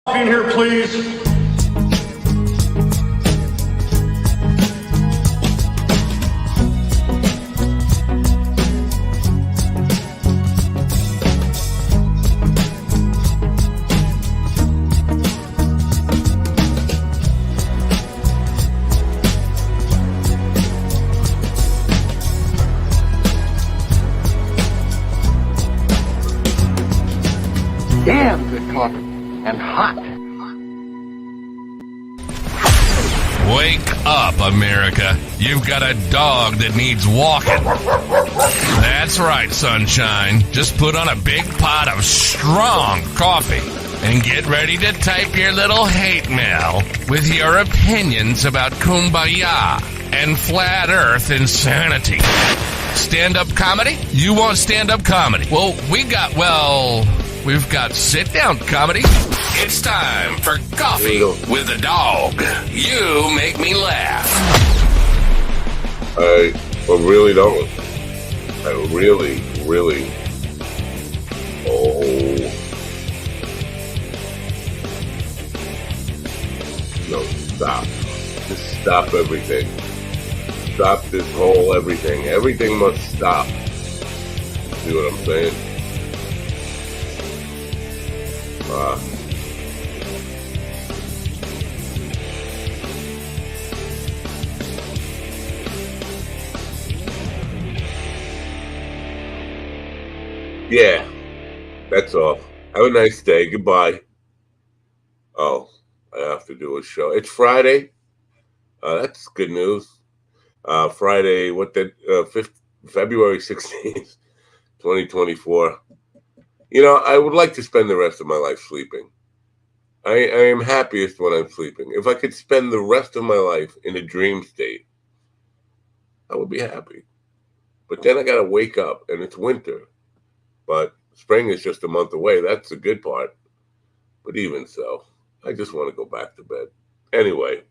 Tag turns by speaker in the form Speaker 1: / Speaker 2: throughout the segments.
Speaker 1: In here, please.
Speaker 2: Damn good coffee and hot.
Speaker 3: Wake up, America. You've got a dog that needs walking. That's right, sunshine. Just put on a big pot of strong coffee and get ready to type your little hate mail with your opinions about kumbaya and flat earth insanity. Stand-up comedy? You want stand-up comedy? Well, we've got sit-down comedy. It's time for Coffee with a Dog. You make me laugh.
Speaker 4: I really don't. I really. No, stop. Just stop everything. Stop this whole everything. Everything must stop. See what I'm saying? Yeah, that's all. Have a nice day. Goodbye. Oh, I have to do a show. It's Friday. That's good news. Friday, February 16th, 2024. You know, I would like to spend the rest of my life sleeping. I am happiest when I'm sleeping. If I could spend the rest of my life in a dream state, I would be happy. But then I got to wake up, and it's winter. But spring is just a month away. That's the good part. But even so, I just want to go back to bed. Anyway,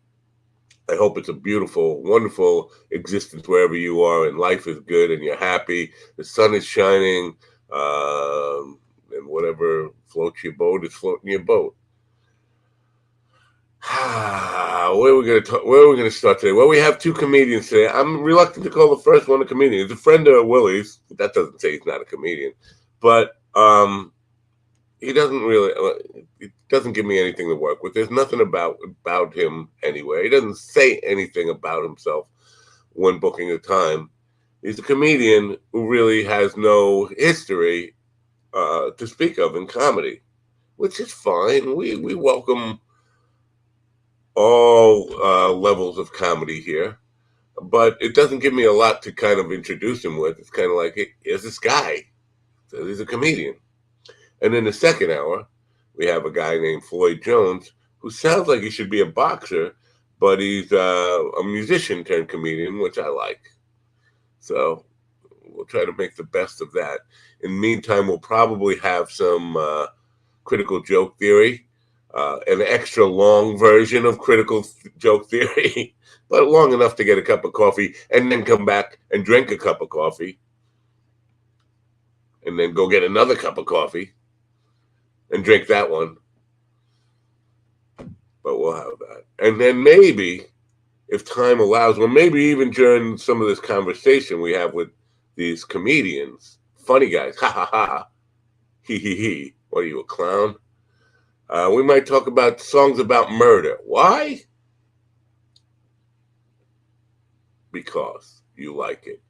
Speaker 4: I hope it's a beautiful, wonderful existence wherever you are, and life is good, and you're happy. The sun is shining, and whatever floats your boat is floating your boat. Where are we going to start today? Well, we have two comedians today. I'm reluctant to call the first one a comedian. He's a friend of Willie's. That doesn't say he's not a comedian. But he doesn't give me anything to work with. There's nothing about him anywhere. He doesn't say anything about himself when booking a time. He's a comedian who really has no history to speak of in comedy, which is fine. We welcome all levels of comedy here, but it doesn't give me a lot to kind of introduce him with. It's kind of like, hey, here's this guy. So he's a comedian. And in the second hour, we have a guy named Floyd Jones, who sounds like he should be a boxer, but he's a musician turned comedian, which I like. So we'll try to make the best of that. In the meantime, we'll probably have some critical joke theory, an extra long version of critical joke theory, but long enough to get a cup of coffee and then come back and drink a cup of coffee and then go get another cup of coffee and drink that one. But we'll have that. And then maybe, if time allows, or maybe even during some of this conversation we have with these comedians, funny guys, ha ha ha, he he he, what are you, a clown? We might talk about songs about murder. Why? Because you like it.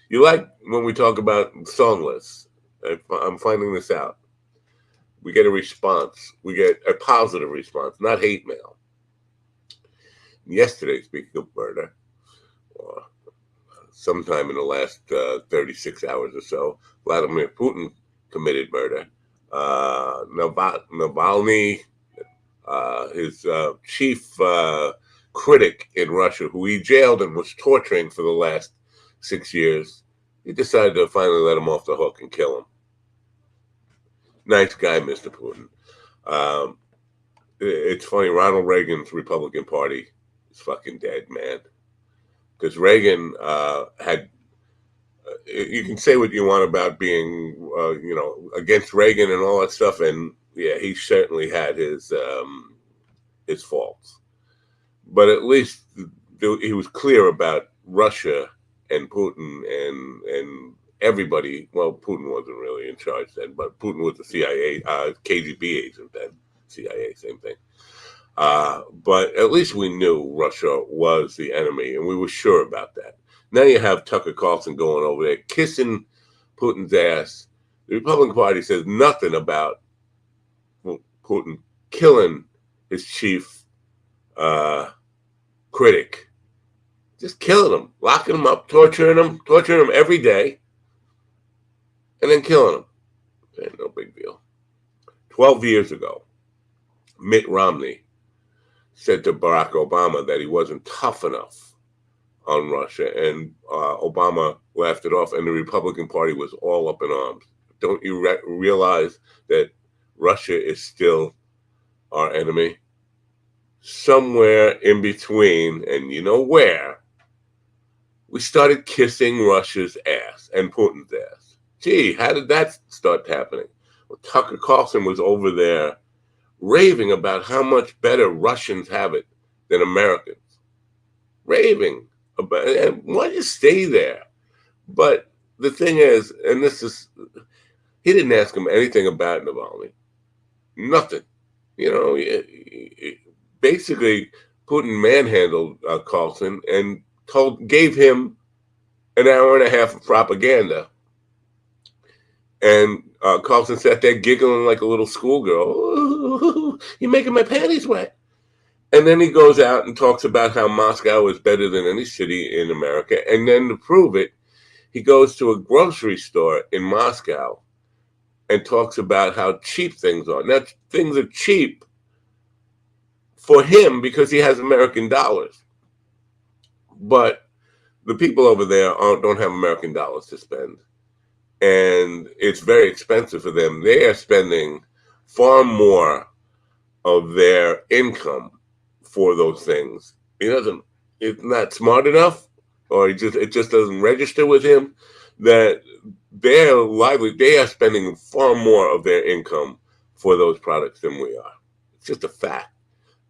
Speaker 4: You like when we talk about song lists. I'm finding this out. We get a response. We get a positive response, not hate mail. Yesterday, speaking of murder, or sometime in the last 36 hours or so, Vladimir Putin committed murder. Navalny, his chief critic in Russia, who he jailed and was torturing for the last 6 years, he decided to finally let him off the hook and kill him. Nice guy, Mr. Putin. It's funny, Ronald Reagan's Republican Party is fucking dead, man. Because Reagan had you can say what you want about being, against Reagan and all that stuff, and yeah, he certainly had his faults, but at least he was clear about Russia and Putin and everybody. Well, Putin wasn't really in charge then, but Putin was the CIA, KGB agent then, CIA, same thing. But at least we knew Russia was the enemy, and we were sure about that. Now you have Tucker Carlson going over there kissing Putin's ass. The Republican Party says nothing about Putin killing his chief critic. Just killing him, locking him up, torturing him every day, and then killing him. No big deal. 12 years ago, Mitt Romney said to Barack Obama that he wasn't tough enough on Russia, and Obama laughed it off, and the Republican Party was all up in arms. Don't you realize that Russia is still our enemy? Somewhere in between, and you know where, we started kissing Russia's ass and Putin's ass. Gee, how did that start happening? Well, Tucker Carlson was over there raving about how much better Russians have it than Americans. Raving about it. And why don't you stay there? But the thing is, and this is, he didn't ask him anything about Navalny. Nothing. Basically, Putin manhandled Carlson and gave him an hour and a half of propaganda. And Carlson sat there giggling like a little schoolgirl. "Ooh, you're making my panties wet." And then he goes out and talks about how Moscow is better than any city in America. And then to prove it, he goes to a grocery store in Moscow and talks about how cheap things are. Now, things are cheap for him because he has American dollars. But the people over there don't have American dollars to spend. And it's very expensive for them. They are spending far more of their income for those things. It's not smart enough, or it just doesn't register with him that they are spending far more of their income for those products than we are. It's just a fact.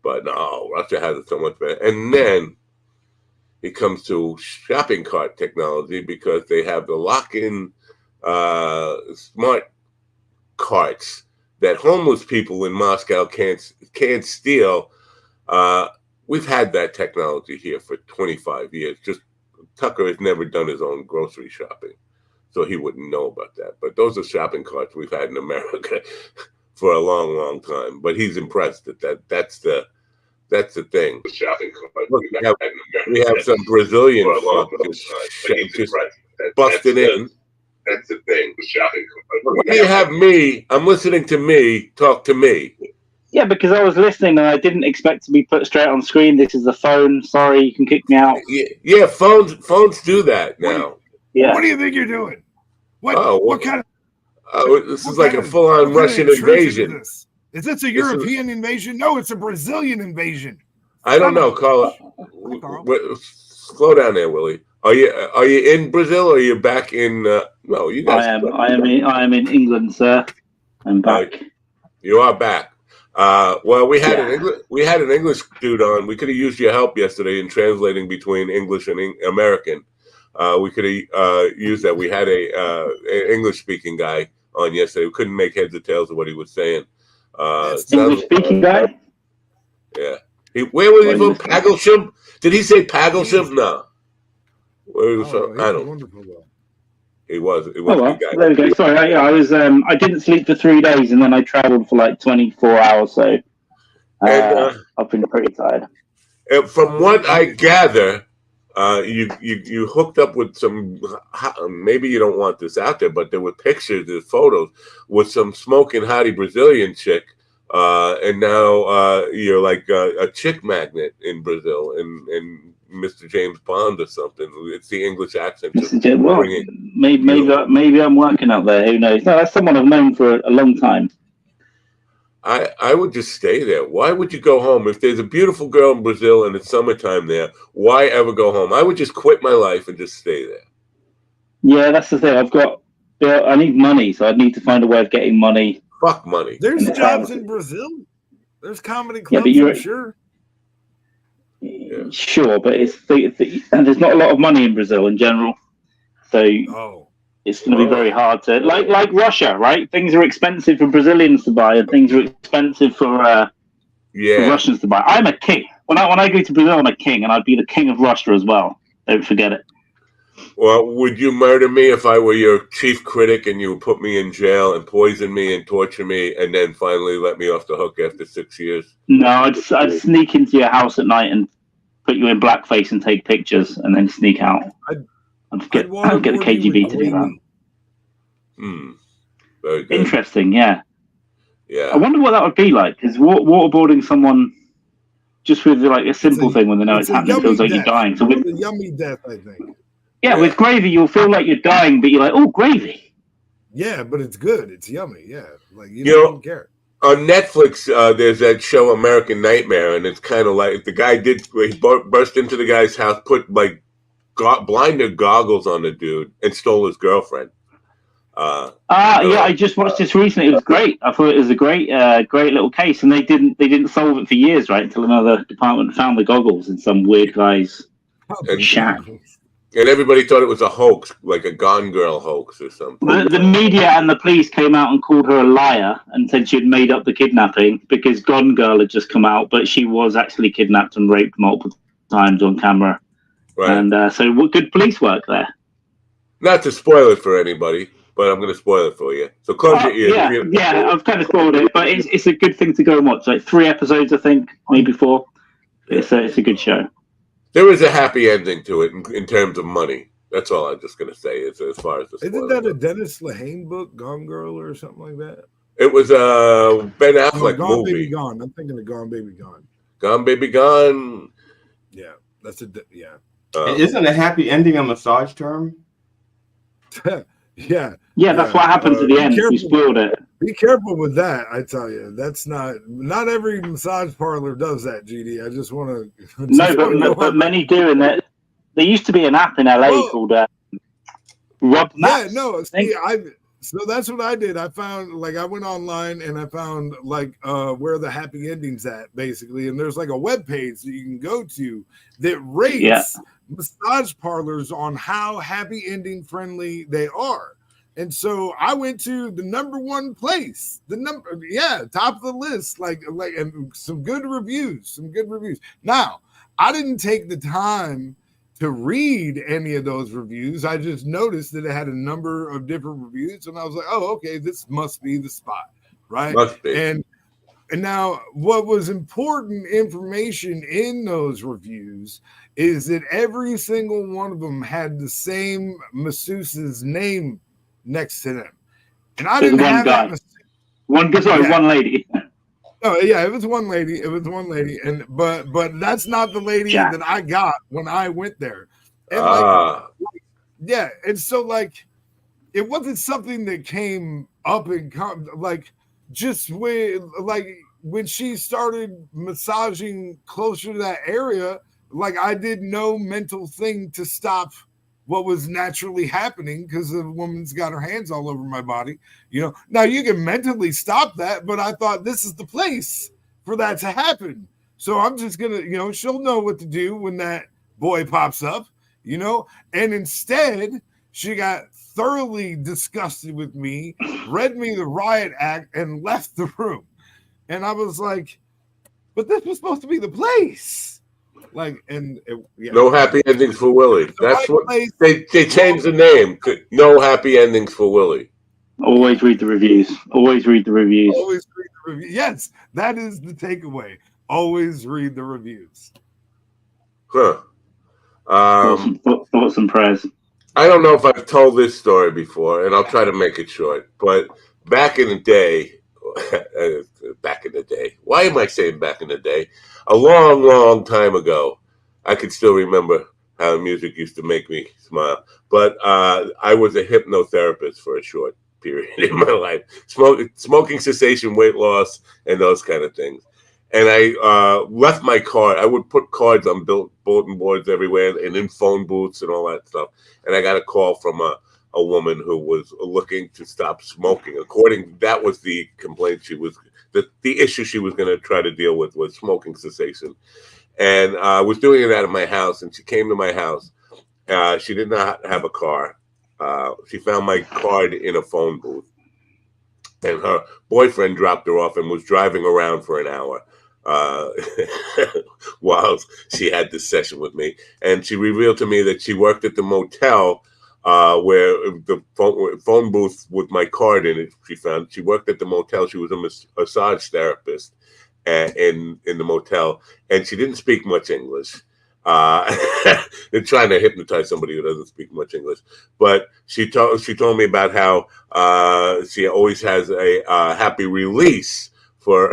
Speaker 4: But no, Russia has it so much better. And then it comes to shopping cart technology, because they have the lock-in smart carts that homeless people in Moscow can't steal. We've had that technology here for 25 years. Just Tucker has never done his own grocery shopping, so he wouldn't know about that. But those are shopping carts we've had in America for a long, long time. But he's impressed that's the thing. Shopping cart. Look, we have some Brazilian just busted in. That's the thing. The shopping cart. Why do you have me? I'm listening to me talk to me.
Speaker 1: Yeah, because I was listening and I didn't expect to be put straight on screen. This is the phone. Sorry, you can kick me out.
Speaker 4: Yeah, phones do that now.
Speaker 1: Yeah.
Speaker 5: What do you think you're doing? What kind of?
Speaker 4: This is like a full-on Russian invasion.
Speaker 5: Is this a European invasion? No, it's a Brazilian invasion.
Speaker 4: I don't know, Carl. Slow down there, Willie. Are you in Brazil, or are you back in? No, you guys.
Speaker 1: I am in England, sir. I'm back.
Speaker 4: You are back. Well, we had an English dude on. We could have used your help yesterday in translating between English and American. We could have used that. We had an English-speaking guy on yesterday. We couldn't make heads or tails of what he was saying.
Speaker 1: English-speaking guy?
Speaker 4: Yeah. Where was he from? Paglesham? Did he say Paglesham? No. Where he was from? I don't know. It was. Oh,
Speaker 1: well, there we go. Sorry, I was. I didn't sleep for 3 days, and then I travelled for like 24 hours. So I've been pretty tired.
Speaker 4: From what I gather, you hooked up with some. Maybe you don't want this out there, but there were pictures, there's photos with some smoking hottie Brazilian chick, and now you're like a chick magnet in Brazil, and Mr. James Bond or something. It's the English accent.
Speaker 1: Well, maybe I'm working out there. Who knows? No, that's someone I've known for a long time.
Speaker 4: I would just stay there. Why would you go home? If there's a beautiful girl in Brazil and it's summertime there, why ever go home? I would just quit my life and just stay there.
Speaker 1: Yeah, that's the thing. I need money, so I need to find a way of getting money.
Speaker 4: Fuck money.
Speaker 5: There's
Speaker 1: it's
Speaker 5: jobs
Speaker 1: hard.
Speaker 5: in Brazil. There's comedy
Speaker 1: Yeah,
Speaker 5: clubs,
Speaker 1: but
Speaker 5: I'm sure.
Speaker 1: Sure, but and there's not a lot of money in Brazil in general, so it's going to be very hard to like Russia, right? Things are expensive for Brazilians to buy, and things are expensive for Russians to buy. I'm a king. When I go to Brazil, I'm a king, and I'd be the king of Russia as well. Don't forget it.
Speaker 4: Well, would you murder me if I were your chief critic and you would put me in jail and poison me and torture me and then finally let me off the hook after 6 years?
Speaker 1: No, I'd sneak into your house at night and put you in blackface and take pictures and then sneak out. I'd get the KGB to do that.
Speaker 4: Very good.
Speaker 1: Interesting, yeah.
Speaker 4: Yeah.
Speaker 1: I wonder what that would be like, because waterboarding someone just with like a simple thing when they know it's happening feels like you're dying. So
Speaker 5: it's a yummy death, I think.
Speaker 1: Yeah, with gravy, you'll feel like you're dying, but you're like, oh, gravy.
Speaker 5: Yeah, but it's good. It's yummy. Yeah, like you don't care.
Speaker 4: On Netflix, there's that show American Nightmare, and it's kind of like the guy burst into the guy's house, put like blinded goggles on the dude, and stole his girlfriend.
Speaker 1: Yeah, I just watched this recently. It was great. I thought it was a great little case, and they didn't solve it for years, right? Until another department found the goggles in some weird guy's shack.
Speaker 4: And everybody thought it was a hoax, like a Gone Girl hoax or something.
Speaker 1: The media and the police came out and called her a liar and said she had made up the kidnapping because Gone Girl had just come out, but she was actually kidnapped and raped multiple times on camera. Right. And so good police work there.
Speaker 4: Not to spoil it for anybody, but I'm going to spoil it for you. So close your ears.
Speaker 1: Yeah, I've kind of spoiled it, but it's a good thing to go and watch. Like 3 episodes, I think, maybe 4. It's a good show.
Speaker 4: There is a happy ending to it in terms of money. That's all I'm just going to say as far as the
Speaker 5: Isn't that a Dennis Lehane book, Gone Girl or something like that?
Speaker 4: It was a Ben Affleck
Speaker 5: Gone
Speaker 4: movie.
Speaker 5: Baby Gone. I'm thinking of Gone Baby Gone.
Speaker 4: Gone Baby Gone.
Speaker 5: Yeah, that's yeah.
Speaker 6: Isn't a happy ending a massage term?
Speaker 5: Yeah,
Speaker 1: that's what happens at the end. You spoiled it.
Speaker 5: Be careful with that, I tell you. That's not every massage parlor does that, GD. I just want to.
Speaker 1: No, but many do, and that there used to be an app in LA called Rub Maps.
Speaker 5: Yeah, no, see, so that's what I did. I found I went online and I found where the happy ending's at, basically, and there's like a web page that you can go to that rates massage parlors on how happy ending friendly they are. And so I went to the number one place, top of the list, and some good reviews. Now, I didn't take the time to read any of those reviews. I just noticed that it had a number of different reviews, and I was like, oh, okay, this must be the spot, right?
Speaker 4: Must be.
Speaker 5: And now what was important information in those reviews is that every single one of them had the same masseuse's name next to them, and I didn't have that.
Speaker 1: One lady.
Speaker 5: Oh yeah, it was one lady. And but that's not the lady that I got when I went there. And and so it wasn't something that came up and just when she started massaging closer to that area, I did no mental thing to stop what was naturally happening because the woman's got her hands all over my body. Now you can mentally stop that, but I thought this is the place for that to happen. So I'm just gonna, she'll know what to do when that boy pops up, and instead she got thoroughly disgusted with me, read me the riot act, and left the room. And I was like, but this was supposed to be the place. No
Speaker 4: happy endings for Willie. That's what they changed the name to No Happy Endings for Willie.
Speaker 1: Always read the reviews.
Speaker 5: Yes, that is the takeaway. Always read the reviews.
Speaker 4: Huh.
Speaker 1: Thoughts and prayers.
Speaker 4: I don't know if I've told this story before, and I'll try to make it short. But back in the day, why am I saying back in the day? A long, long time ago, I can still remember how music used to make me smile. But I was a hypnotherapist for a short period in my life. Smoking cessation, weight loss, and those kind of things. And I left my card. I would put cards on bulletin boards everywhere and in phone booths and all that stuff. And I got a call from a woman who was looking to stop smoking. That was the complaint she was, the issue she was going to try to deal with was smoking cessation. And I was doing it at my house, and she came to my house. She did not have a car. She found my card in a phone booth, and her boyfriend dropped her off and was driving around for an hour while she had this session with me. And she revealed to me that she worked at the motel where the phone booth with my card in it. She worked at the motel. She was a massage therapist in the motel, and she didn't speak much English. They're trying to hypnotize somebody who doesn't speak much English. But she told me about how she always has a happy release for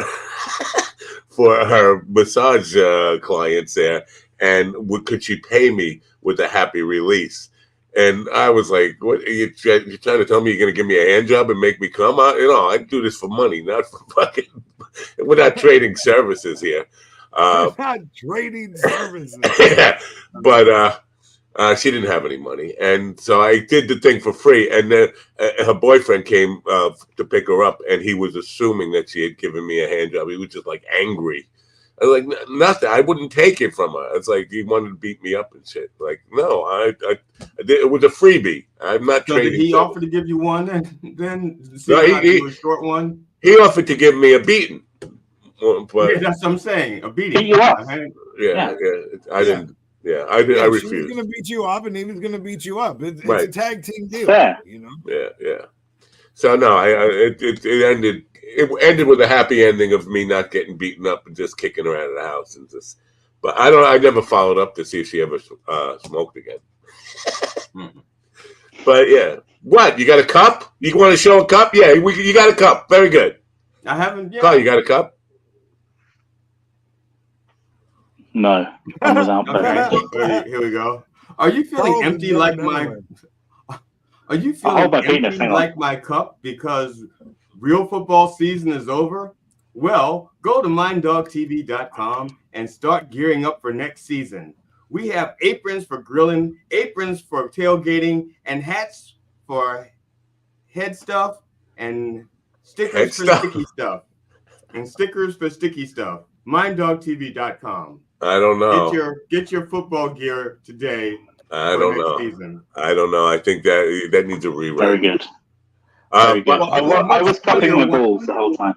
Speaker 4: for her massage clients there, and could she pay me with a happy release? And I was like, "What? You're trying to tell me you're going to give me a hand job and make me come? I do this for money, not for fucking. We're not trading services here."
Speaker 5: We're not trading services.
Speaker 4: Yeah, but she didn't have any money, and so I did the thing for free. And then her boyfriend came to pick her up, and he was assuming that she had given me a hand job. He was just like angry. I was like, nothing. I wouldn't take it from her. It's like he wanted to beat me up and shit. Like, no, I did, it was a freebie. I'm not trading.
Speaker 6: Did he offer to give you one then? No, he a short one.
Speaker 4: He offered to give me a beating. But
Speaker 6: that's what I'm saying. A beating.
Speaker 1: Beat you up.
Speaker 4: Yeah. I didn't. Yeah, I did. I refused.
Speaker 5: She was going to beat you up, and he was going to beat you up. It's
Speaker 4: right.
Speaker 5: a tag team deal.
Speaker 1: Fair.
Speaker 5: You know.
Speaker 4: Yeah. So no, it ended. It ended with a happy ending of me not getting beaten up and just kicking her out of the house and just. But I never followed up to see if she ever smoked again. But yeah, what? You got a cup? You want to show a cup? Yeah, you got a cup. Very good.
Speaker 6: I haven't. Yeah.
Speaker 4: Carl, you got a cup?
Speaker 1: No, I'm without.
Speaker 6: Here we go. Are you feeling empty like my? Are you feeling empty like my cup because real football season is over? Well, go to minddogtv.com and start gearing up for next season. We have aprons for grilling, aprons for tailgating, and hats for head stuff, and stickers for sticky stuff, and stickers for sticky stuff. minddogtv.com.
Speaker 4: I don't know.
Speaker 6: Get your football gear today.
Speaker 4: I don't know.
Speaker 6: Season.
Speaker 4: I don't know. I think that needs a rewrite.
Speaker 1: Very good. Very good. I was cutting my balls the whole time.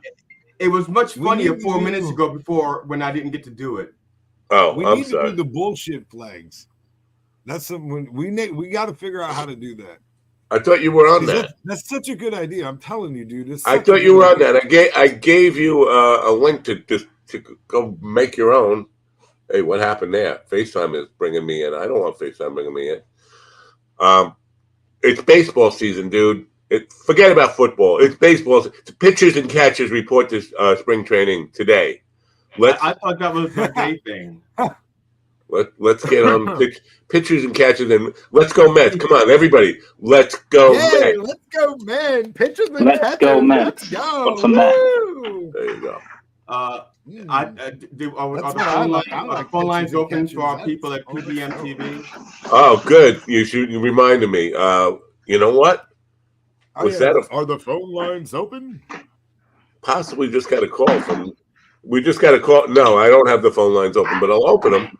Speaker 6: It was much funnier 4 minutes ago before when I didn't get to do it.
Speaker 4: Oh,
Speaker 5: we
Speaker 4: I'm
Speaker 5: need
Speaker 4: sorry.
Speaker 5: to do the bullshit flags. That's something we got to figure out how to do that.
Speaker 4: I thought you were on that.
Speaker 5: That's such a good idea. I'm telling you, dude.
Speaker 4: I thought you were on that. I gave you a link to go make your own. Hey, what happened there? FaceTime is bringing me in. I don't want FaceTime bringing me in. It's baseball season, dude. Forget about football. It's baseball. Pitchers and catchers report to spring training today.
Speaker 6: I thought that was a gay thing.
Speaker 4: Let's get on pitchers and catchers, and let's go Mets. Come on, everybody. Let's go Mets.
Speaker 5: Let's go, man. Pitchers and
Speaker 1: let's
Speaker 5: catchers.
Speaker 1: Go Mets.
Speaker 5: Let's go.
Speaker 1: What's on that?
Speaker 4: There you go.
Speaker 6: Are the phone lines open for our people at PBM TV?
Speaker 4: Oh, good. You reminded me. You know what?
Speaker 5: Are the phone lines open?
Speaker 4: Possibly just got a call from. We just got a call. No, I don't have the phone lines open, but I'll open them.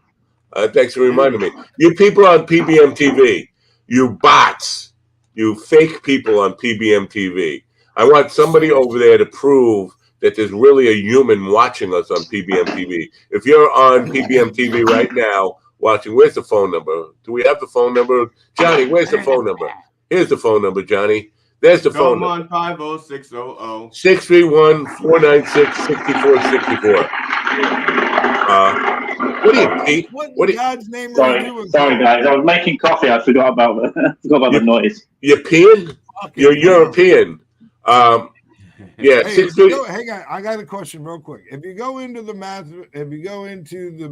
Speaker 4: Thanks for reminding me. You people on PBM TV, you bots, you fake people on PBM TV. I want somebody over there to prove that there's really a human watching us on PBM TV. If you're on PBM TV right now watching, where's the phone number? Do we have the phone number? Johnny, where's the phone number? Here's the phone number, Johnny. There's the phone number.
Speaker 6: 50600.
Speaker 4: 631-496-6464. What are you, Pete?
Speaker 5: What God's name
Speaker 1: sorry, guys. I was making coffee. I forgot about the noise.
Speaker 4: You're peeing? You're European. Yeah.
Speaker 5: Hey, hang on. I got a question real quick. If you go into the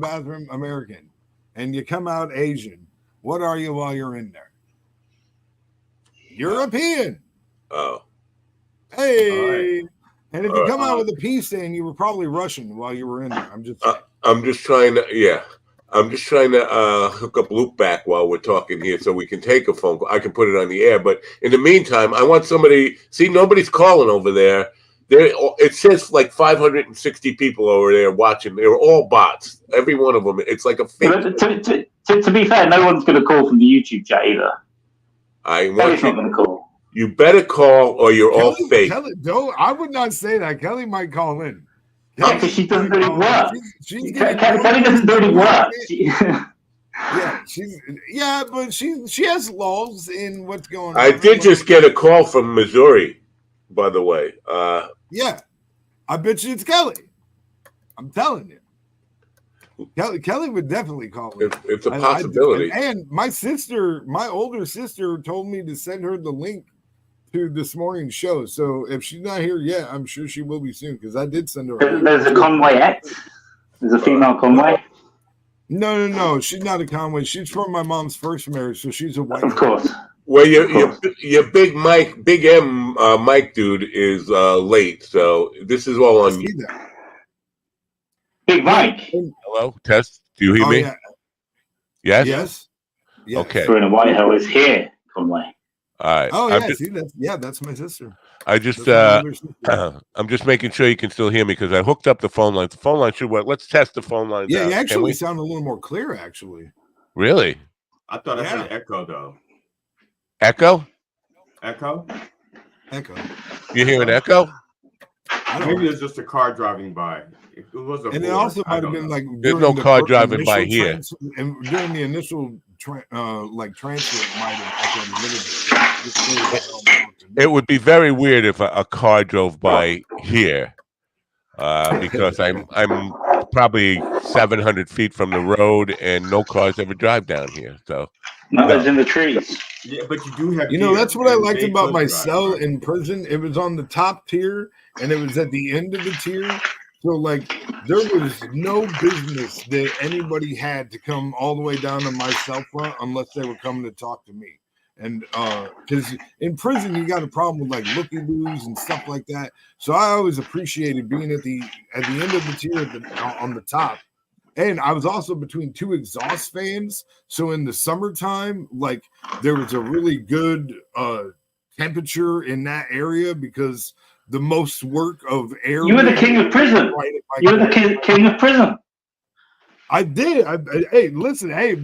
Speaker 5: bathroom American and you come out Asian, what are you while you're in there? European.
Speaker 4: Oh.
Speaker 5: Hey. Right. And if you come out with a peace stain, you were probably Russian while you were in there. I'm just
Speaker 4: trying to, yeah. I'm just trying to hook up Loopback while we're talking here so we can take a phone call. I can put it on the air. But in the meantime, I want somebody. See, nobody's calling over there. It says like 560 people over there watching. They're all bots. Every one of them. It's like a fake.
Speaker 1: To be fair, no one's going to call from the YouTube chat either. Kelly's not going to call.
Speaker 4: You better call or you're all fake.
Speaker 5: Kelly, I would not say that. Kelly might call in.
Speaker 1: Yeah, because she doesn't really work. Kelly doesn't really work.
Speaker 5: But she has lulls in what's going on.
Speaker 4: I did just get a call from Missouri, by the way.
Speaker 5: Yeah, I bet you it's Kelly. I'm telling you, Kelly would definitely call in.
Speaker 4: It's a possibility.
Speaker 5: And my older sister, told me to send her the link to this morning's show. So if she's not here yet, I'm sure she will be soon because I did send her.
Speaker 1: There's a Conway X. There's a female Conway.
Speaker 5: No. She's not a Conway. She's from my mom's first marriage, so she's a white.
Speaker 1: Of course.
Speaker 4: Well, your big M Mike dude is late, so this is all on you.
Speaker 1: Big Mike.
Speaker 7: Hello, test. Do you hear me?
Speaker 5: Yeah.
Speaker 7: Yes. Okay.
Speaker 1: Bruno Whitehill is here, Conway.
Speaker 7: All right.
Speaker 5: Oh yeah, that's my sister.
Speaker 7: I'm just making sure you can still hear me because I hooked up the phone line. The phone line should work. Let's test the phone line.
Speaker 5: Yeah, you actually sound a little more clear. Actually.
Speaker 7: Really?
Speaker 6: I thought I heard echo though.
Speaker 7: Echo?
Speaker 6: Echo.
Speaker 7: You hear an echo?
Speaker 6: Maybe it's just a car driving by. It was
Speaker 5: it also might have been like
Speaker 7: there's no car driving by here.
Speaker 5: And during the initial transfer, it might have echoed a little bit.
Speaker 7: It would be very weird if a car drove by here, because I'm probably 700 feet from the road, and no cars ever drive down here. So
Speaker 1: it's in the trees.
Speaker 6: Yeah, but you do have.
Speaker 5: That's what I liked about my cell in prison. It was on the top tier, and it was at the end of the tier. So, there was no business that anybody had to come all the way down to my cell front unless they were coming to talk to me. And because in prison, you got a problem with looky-loos and stuff like that. So I always appreciated being at the end of the tier on the top. And I was also between two exhaust fans. So in the summertime, there was a really good temperature in that area because the most work of air.
Speaker 1: You were the king of prison. You were the king of prison.
Speaker 5: I did. Hey, listen. Hey,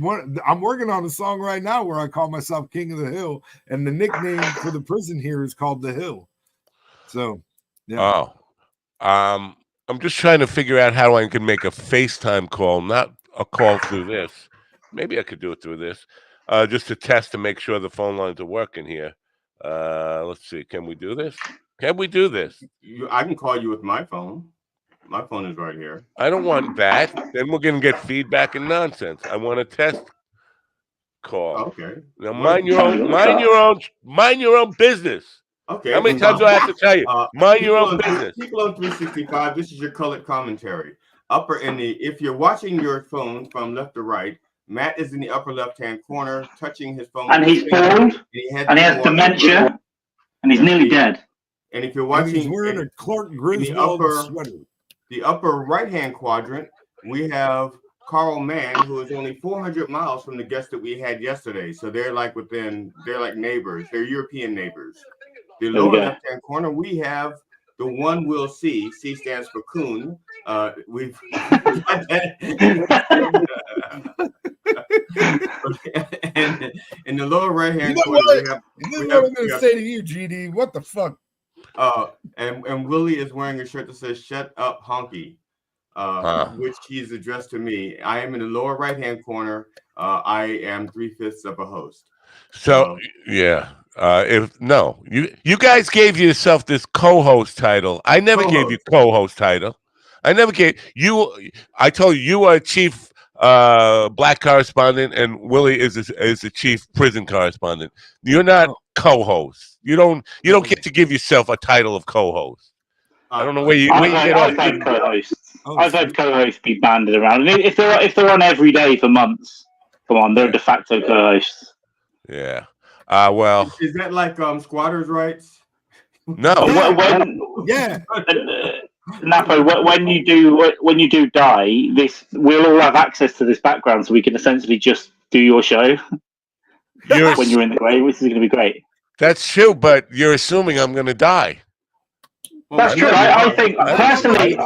Speaker 5: I'm working on a song right now where I call myself King of the Hill, and the nickname for the prison here is called The Hill. So, yeah.
Speaker 7: I'm just trying to figure out how I can make a FaceTime call, not a call through this. Maybe I could do it through this, just to test to make sure the phone lines are working here. Let's see. Can we do this? Can we do this?
Speaker 6: I can call you with my phone. My phone is right here.
Speaker 7: I don't want that. Then we're going to get feedback and nonsense. I want a test call.
Speaker 6: Okay.
Speaker 7: Now mind your own business.
Speaker 6: Okay.
Speaker 7: How many times do I have to tell you? Mind your own business.
Speaker 6: People on 365, this is your colored commentary. If you're watching your phone from left to right, Matt is in the upper left-hand corner, touching his phone.
Speaker 1: And he's bald, and he has dementia, and he's nearly dead.
Speaker 6: And if you're watching,
Speaker 5: he's wearing a Clark Griswold sweater.
Speaker 6: The upper right-hand quadrant, we have Carl Mann, who is only 400 miles from the guest that we had yesterday. So they're like neighbors. They're European neighbors. The lower left-hand corner, we have the one we'll see. C stands for Coon. We've and in the lower right-hand corner,
Speaker 5: I'm going to say to you, GD, what the fuck?
Speaker 6: And Willie is wearing a shirt that says "Shut up, honky," which he's addressed to me. I am in the lower right-hand corner. I am 3/5 of a host.
Speaker 7: So you guys gave yourself this co-host title. I never gave you co-host title. I never gave you. I told you are a chief black correspondent, and Willie is the chief prison correspondent. You're not co-host. You don't get to give yourself a title of co-host. I don't know where you get
Speaker 1: I've had co-hosts. I've had co-hosts be banded around. And if they're on every day for months, come on, they're de facto co-hosts.
Speaker 7: Yeah. Well,
Speaker 6: is that like squatters' rights?
Speaker 7: No.
Speaker 1: Napo, when you do die, we'll all have access to this background, so we can essentially just do your show when you're in the grave, which is going to be great.
Speaker 7: That's true, but you're assuming I'm going to die.
Speaker 1: Well, that's true. I think personally,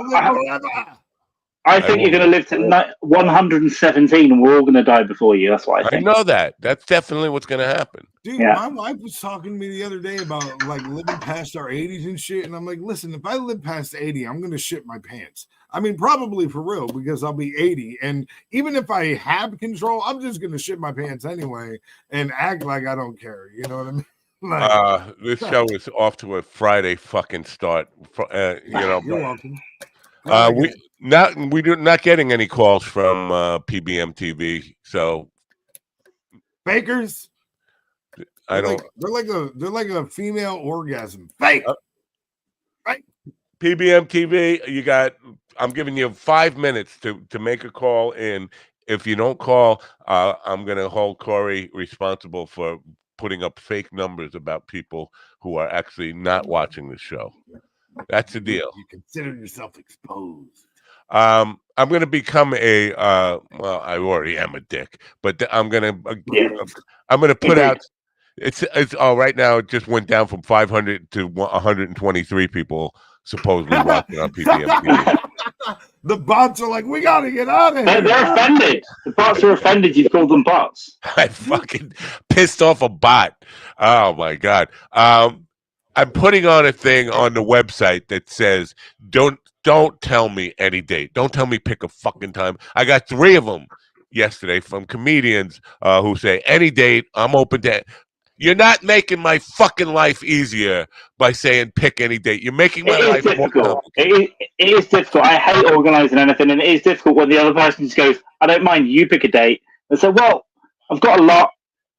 Speaker 1: I think you're going to live to 117, and we're all going to die before you. That's what I think.
Speaker 7: I know that. That's definitely what's going to happen.
Speaker 5: Dude, my wife was talking to me the other day about like living past our 80s and shit. And I'm like, listen, if I live past 80, I'm going to shit my pants. I mean, probably for real, because I'll be 80. And even if I have control, I'm just going to shit my pants anyway and act like I don't care. You know what I mean? Like,
Speaker 7: this show is off to a Friday fucking start. You know,
Speaker 5: you're welcome.
Speaker 7: We're not getting any calls from PBM TV. So
Speaker 5: fakers.
Speaker 7: I don't.
Speaker 5: They're like a female orgasm. Fake. Right.
Speaker 7: PBM TV. I'm giving you 5 minutes to make a call in. If you don't call, I'm going to hold Corey responsible for putting up fake numbers about people who are actually not watching the show. That's the deal.
Speaker 5: You consider yourself exposed.
Speaker 7: I'm going to become a well, I already am a dick, but I'm going to put out. It's right now. It just went down from 500 to 123 people supposedly watching on PBM TV.
Speaker 5: The bots are like, we got to get out of here.
Speaker 1: They're offended. The bots are offended. You called them bots.
Speaker 7: I fucking pissed off a bot. Oh my god. I'm putting on a thing on the website that says don't tell me any date. Don't tell me pick a fucking time. I got 3 of them yesterday from comedians who say any date. I'm open to. You're not making my fucking life easier by saying pick any date. You're making my life more complicated.
Speaker 1: It is difficult. I hate organising anything, and it is difficult when the other person just goes, I don't mind, you pick a date. And so, well, I've got a lot,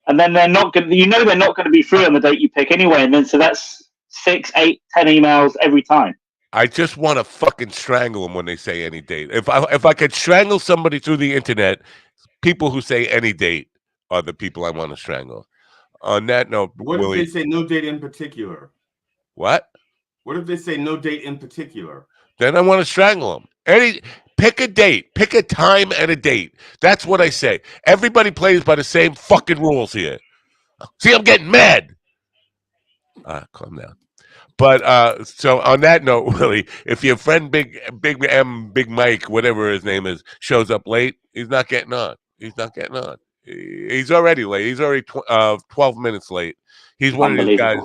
Speaker 1: and then they're not going to, they're not going to be free on the date you pick anyway, and then so that's 6, 8, 10 emails every time.
Speaker 7: I just want to fucking strangle them when they say any date. If I could strangle somebody through the internet, people who say any date are the people I want to strangle. On that note,
Speaker 6: what if they say no date in particular?
Speaker 7: What?
Speaker 6: What if they say no date in particular?
Speaker 7: Then I want to strangle them. Pick a date, pick a time and a date. That's what I say. Everybody plays by the same fucking rules here. See, I'm getting mad. Calm down. But so on that note, Willie, if your friend Big Mike, whatever his name is, shows up late, he's not getting on. He's not getting on. He's already late. He's already 12 minutes late. He's one of these guys.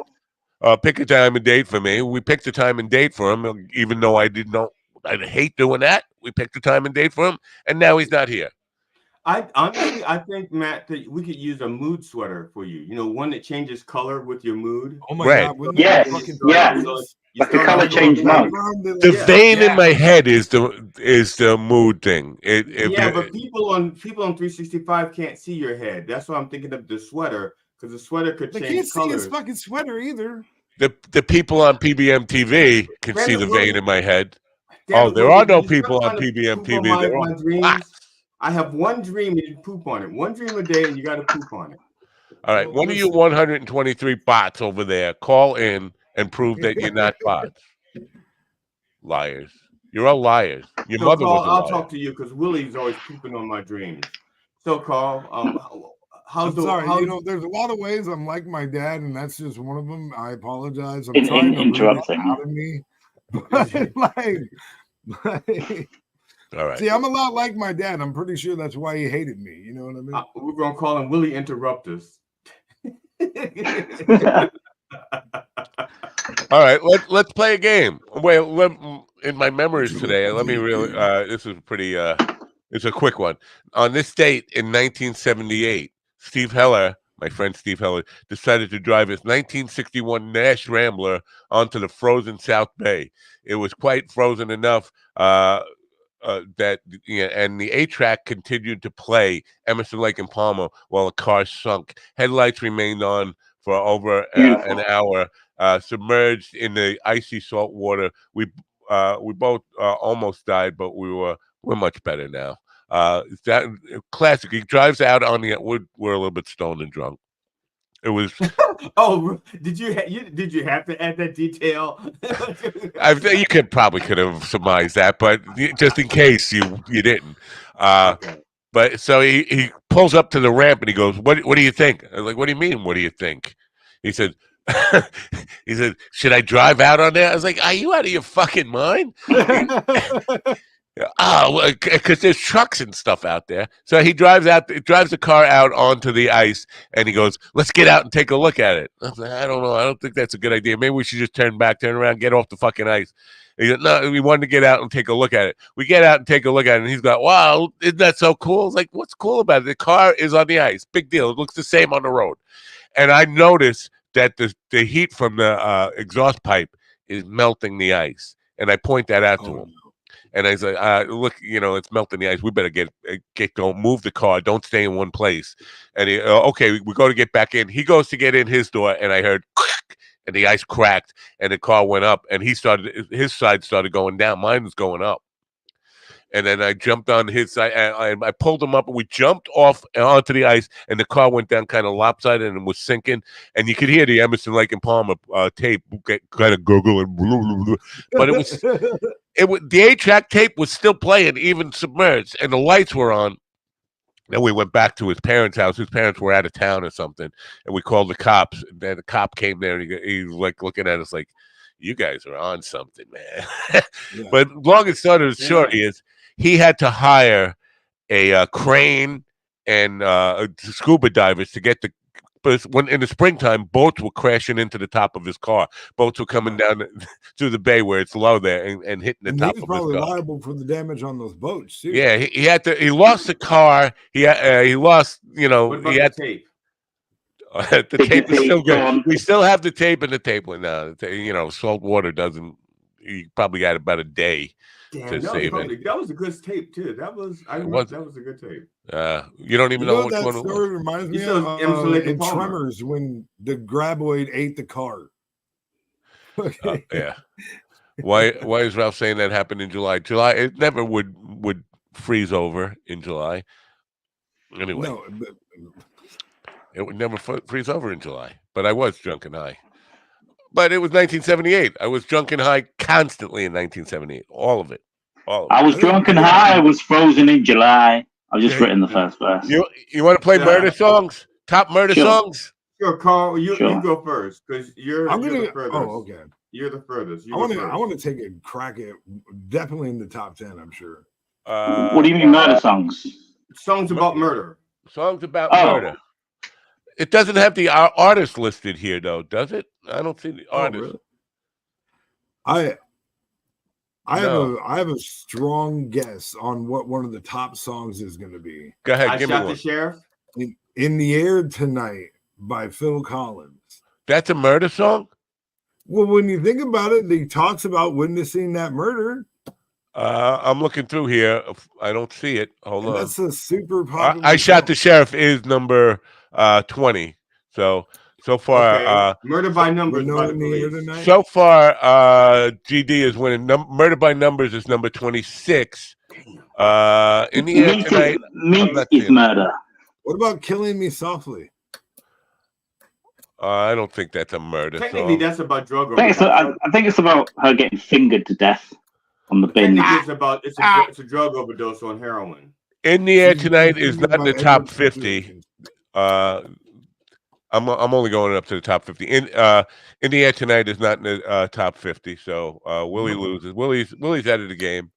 Speaker 7: Pick a time and date for me. We picked a time and date for him, even though I hate doing that. We picked a time and date for him, and now he's not here.
Speaker 6: I think, Matt, that we could use a mood sweater for you. You know, one that changes color with your mood.
Speaker 5: Oh my God!
Speaker 1: Yes. Like the color change mug.
Speaker 7: The vein in my head is the mood thing.
Speaker 6: But people on 365 can't see your head. That's why I'm thinking of the sweater, because the sweater could change colors. They can't see
Speaker 5: his fucking sweater either.
Speaker 7: The people on PBM TV can see the vein in my head. There are no people on PBM TV.
Speaker 6: I have one dream and you poop on it. One dream a day and you got to poop on it.
Speaker 7: All right. One of you 123 bots over there, call in and prove that you're not bots. Liars. You're all liars. Your mother was a liar.
Speaker 6: I'll talk to you because Willie's always pooping on my dreams. So, Carl,
Speaker 5: there's a lot of ways I'm like my dad, and that's just one of them. I apologize. I'm trying to
Speaker 1: interrupt
Speaker 5: it out of me. But,
Speaker 7: all right.
Speaker 5: See, I'm a lot like my dad. I'm pretty sure that's why he hated me. You know what I mean?
Speaker 6: We're gonna call him Willie Interruptus.
Speaker 7: All right, let's play a game. Wait, in my memories today, let me really. This is pretty. It's a quick one. On this date in 1978, Steve Heller, my friend Steve Heller, decided to drive his 1961 Nash Rambler onto the frozen South Bay. It was quite frozen enough. That and the 8-track continued to play Emerson, Lake and Palmer while the car sunk. Headlights remained on for over an hour. Submerged in the icy salt water. We both almost died, but we're much better now. That classic. He drives out on the. We're a little bit stoned and drunk. It was.
Speaker 6: Oh, did you have to add that detail?
Speaker 7: You could have surmised that, but just in case you didn't.
Speaker 6: Okay.
Speaker 7: But so he pulls up to the ramp and he goes, "What do you think?" I was like, "What do you mean? What do you think?" He said, "He said, should I drive out on there?" I was like, "Are you out of your fucking mind?" Oh, because there's trucks and stuff out there. So he drives the car out onto the ice, and he goes, "Let's get out and take a look at it." I was like, "I don't know. I don't think that's a good idea. Maybe we should just turn around, get off the fucking ice." He said, "No, we wanted to get out and take a look at it." We get out and take a look at it, and he's like, "Wow, isn't that so cool?" I was like, "What's cool about it? The car is on the ice. Big deal. It looks the same on the road." And I noticed that the heat from the exhaust pipe is melting the ice, and I point that out to him. And I said, "Look, it's melting the ice. We better get going. Move the car. Don't stay in one place." And he, okay, we go to get back in. He goes to get in his door, and I heard, and the ice cracked, and the car went up, and his side started going down. Mine was going up. And then I jumped on his side, and I pulled him up, and we jumped off onto the ice, and the car went down kind of lopsided and was sinking. And you could hear the Emerson, Lake and Palmer tape kind of gurgling, but it was the 8-track tape was still playing, even submerged, and the lights were on. Then we went back to his parents' house. His parents were out of town or something, and we called the cops. And then the cop came there, and he was like looking at us like, "You guys are on something, man." Yeah. But long and short is, he had to hire a crane and scuba divers to get but when in the springtime, boats were crashing into the top of his car. Boats were coming down through the bay where it's low there and hitting the top of his car.
Speaker 5: He was probably liable for the damage on those boats too.
Speaker 7: Yeah, he had to. He lost the car. He lost.
Speaker 6: What about the tape?
Speaker 7: The tape is still good. We still have the tape and the tape. Now, salt water doesn't. You probably got about a day.
Speaker 6: Damn, that was a good tape too. That was a good tape.
Speaker 7: You don't even know which
Speaker 5: that
Speaker 7: one.
Speaker 5: Story reminds me of in Tremors when the graboid ate the car.
Speaker 7: Okay. Yeah. Why is Ralph saying that happened in July? July, it never would freeze over in July. Anyway, no, it would never freeze over in July. But I was drunk and high. But it was 1978. I was drunk and high constantly in 1978. All of it.
Speaker 1: I was drunk and high. I was frozen in July. I've just written the first verse.
Speaker 7: You want to play murder songs? Top murder songs?
Speaker 6: Sure, Carl. You go first because you're the furthest.
Speaker 5: Oh, okay.
Speaker 6: You're the furthest. I
Speaker 5: want to take a crack at definitely in the top 10. I'm sure.
Speaker 1: What do you mean murder songs?
Speaker 6: Songs about murder.
Speaker 7: Songs about murder. It doesn't have the artist listed here, though, does it? I don't see the artist.
Speaker 5: Really? I have a strong guess on what one of the top songs is going to be.
Speaker 7: Go ahead,
Speaker 6: give me one. The Sheriff.
Speaker 5: In the Air Tonight by Phil Collins.
Speaker 7: That's a murder song?
Speaker 5: Well, when you think about it, he talks about witnessing that murder.
Speaker 7: I'm looking through here. I don't see it. Hold on.
Speaker 5: That's a super popular
Speaker 7: I Shot the Sheriff is number 20. So far,
Speaker 6: Murder by Numbers.
Speaker 7: So far, GD is winning. Murder by Numbers is number 26. In the Air Tonight,
Speaker 1: Meat is murder.
Speaker 5: What about Killing Me Softly?
Speaker 7: I don't think that's a murder.
Speaker 6: Technically, that's about drug.
Speaker 1: I think it's about her getting fingered to death on the bin.
Speaker 6: It's a drug overdose on heroin.
Speaker 7: In the Air Tonight is not in the top 50. I'm only going up to the top 50. In the Air Tonight is not in the top 50. So Willie loses. Willie's out of the game.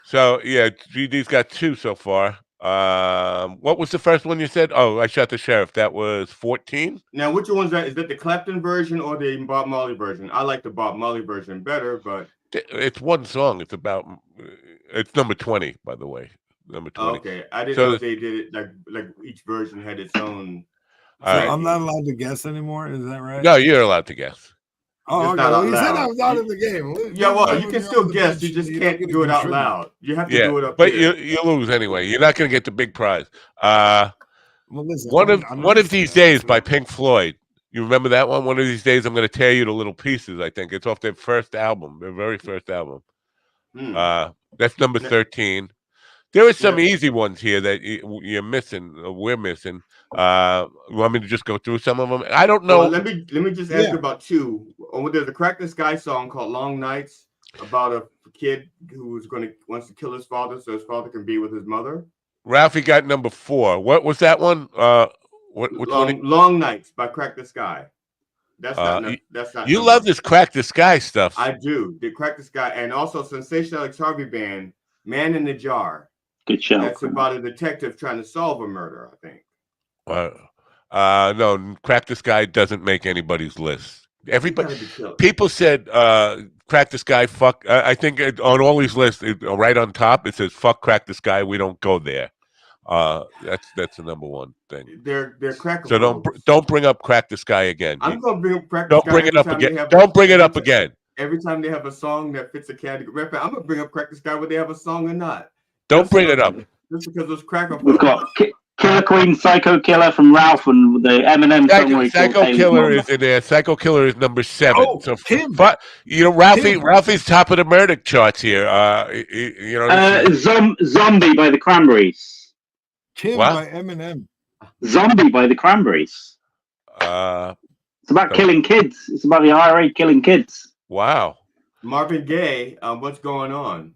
Speaker 7: So yeah, GD's got 2 so far. What was the first one you said? Oh, I Shot the Sheriff. That was 14.
Speaker 6: Now, which one's that? Is that the Clapton version or the Bob Marley version? I like the Bob Marley version better, but
Speaker 7: it's one song. It's number 20, by the way. Number 20.
Speaker 6: Okay, I didn't know if they did it like each version had its own.
Speaker 5: So I'm not allowed to guess anymore. Is that right?
Speaker 7: No, you're allowed to guess.
Speaker 5: Oh, okay. Well, he said I was out of the game.
Speaker 6: Yeah, well, you can still guess. You just can't do it out loud. You have to do it up
Speaker 7: but
Speaker 6: here.
Speaker 7: you lose anyway. You're not going to get the big prize.
Speaker 5: Well, listen,
Speaker 7: one of these days by Pink Floyd. You remember that one? One of these days, I'm going to tear you to little pieces. I think it's off their first album, their very first album. That's number 13. There are some easy ones here that you're missing. We're missing. You want me to just go through some of them? I don't know.
Speaker 6: Well, let me just ask you about two. Oh, there's a Crack the Sky song called "Long Nights" about a kid who's wants to kill his father so his father can be with his mother.
Speaker 7: Ralphie got number 4. What was that one? Which one?
Speaker 6: Long Nights by Crack the Sky. That's not.
Speaker 7: You love this Crack the Sky stuff.
Speaker 6: I do. The Crack the Sky, and also Sensational Alex Harvey Band, "Man in the Jar."
Speaker 1: Good show.
Speaker 6: That's about a detective trying to solve a murder, I think.
Speaker 7: No, Crack the Sky doesn't make anybody's list. People said Crack the Sky, fuck. I think on all these lists, right on top, it says fuck Crack the Sky. We don't go there. That's the number one thing.
Speaker 6: They're crack.
Speaker 7: So don't bring up Crack the Sky again.
Speaker 6: I'm gonna bring up Crack
Speaker 7: the Sky. Don't bring it up again. Don't bring it up again.
Speaker 6: Every time they have a song that fits a category, I'm gonna bring up Crack the Sky whether they have a song or not.
Speaker 7: Don't bring it up.
Speaker 6: Just because those cracker.
Speaker 1: We've got Killer Queen, Psycho Killer from Ralph, and the Eminem song.
Speaker 7: Psycho Killer is in there. Psycho Killer is number 7.
Speaker 5: Oh,
Speaker 7: so, but Ralphie's top of the murder charts here.
Speaker 1: Zombie by the Cranberries.
Speaker 5: Kim by Eminem.
Speaker 1: Zombie by the Cranberries. It's about killing kids. It's about the IRA killing kids.
Speaker 7: Wow.
Speaker 6: Marvin Gaye, what's going on?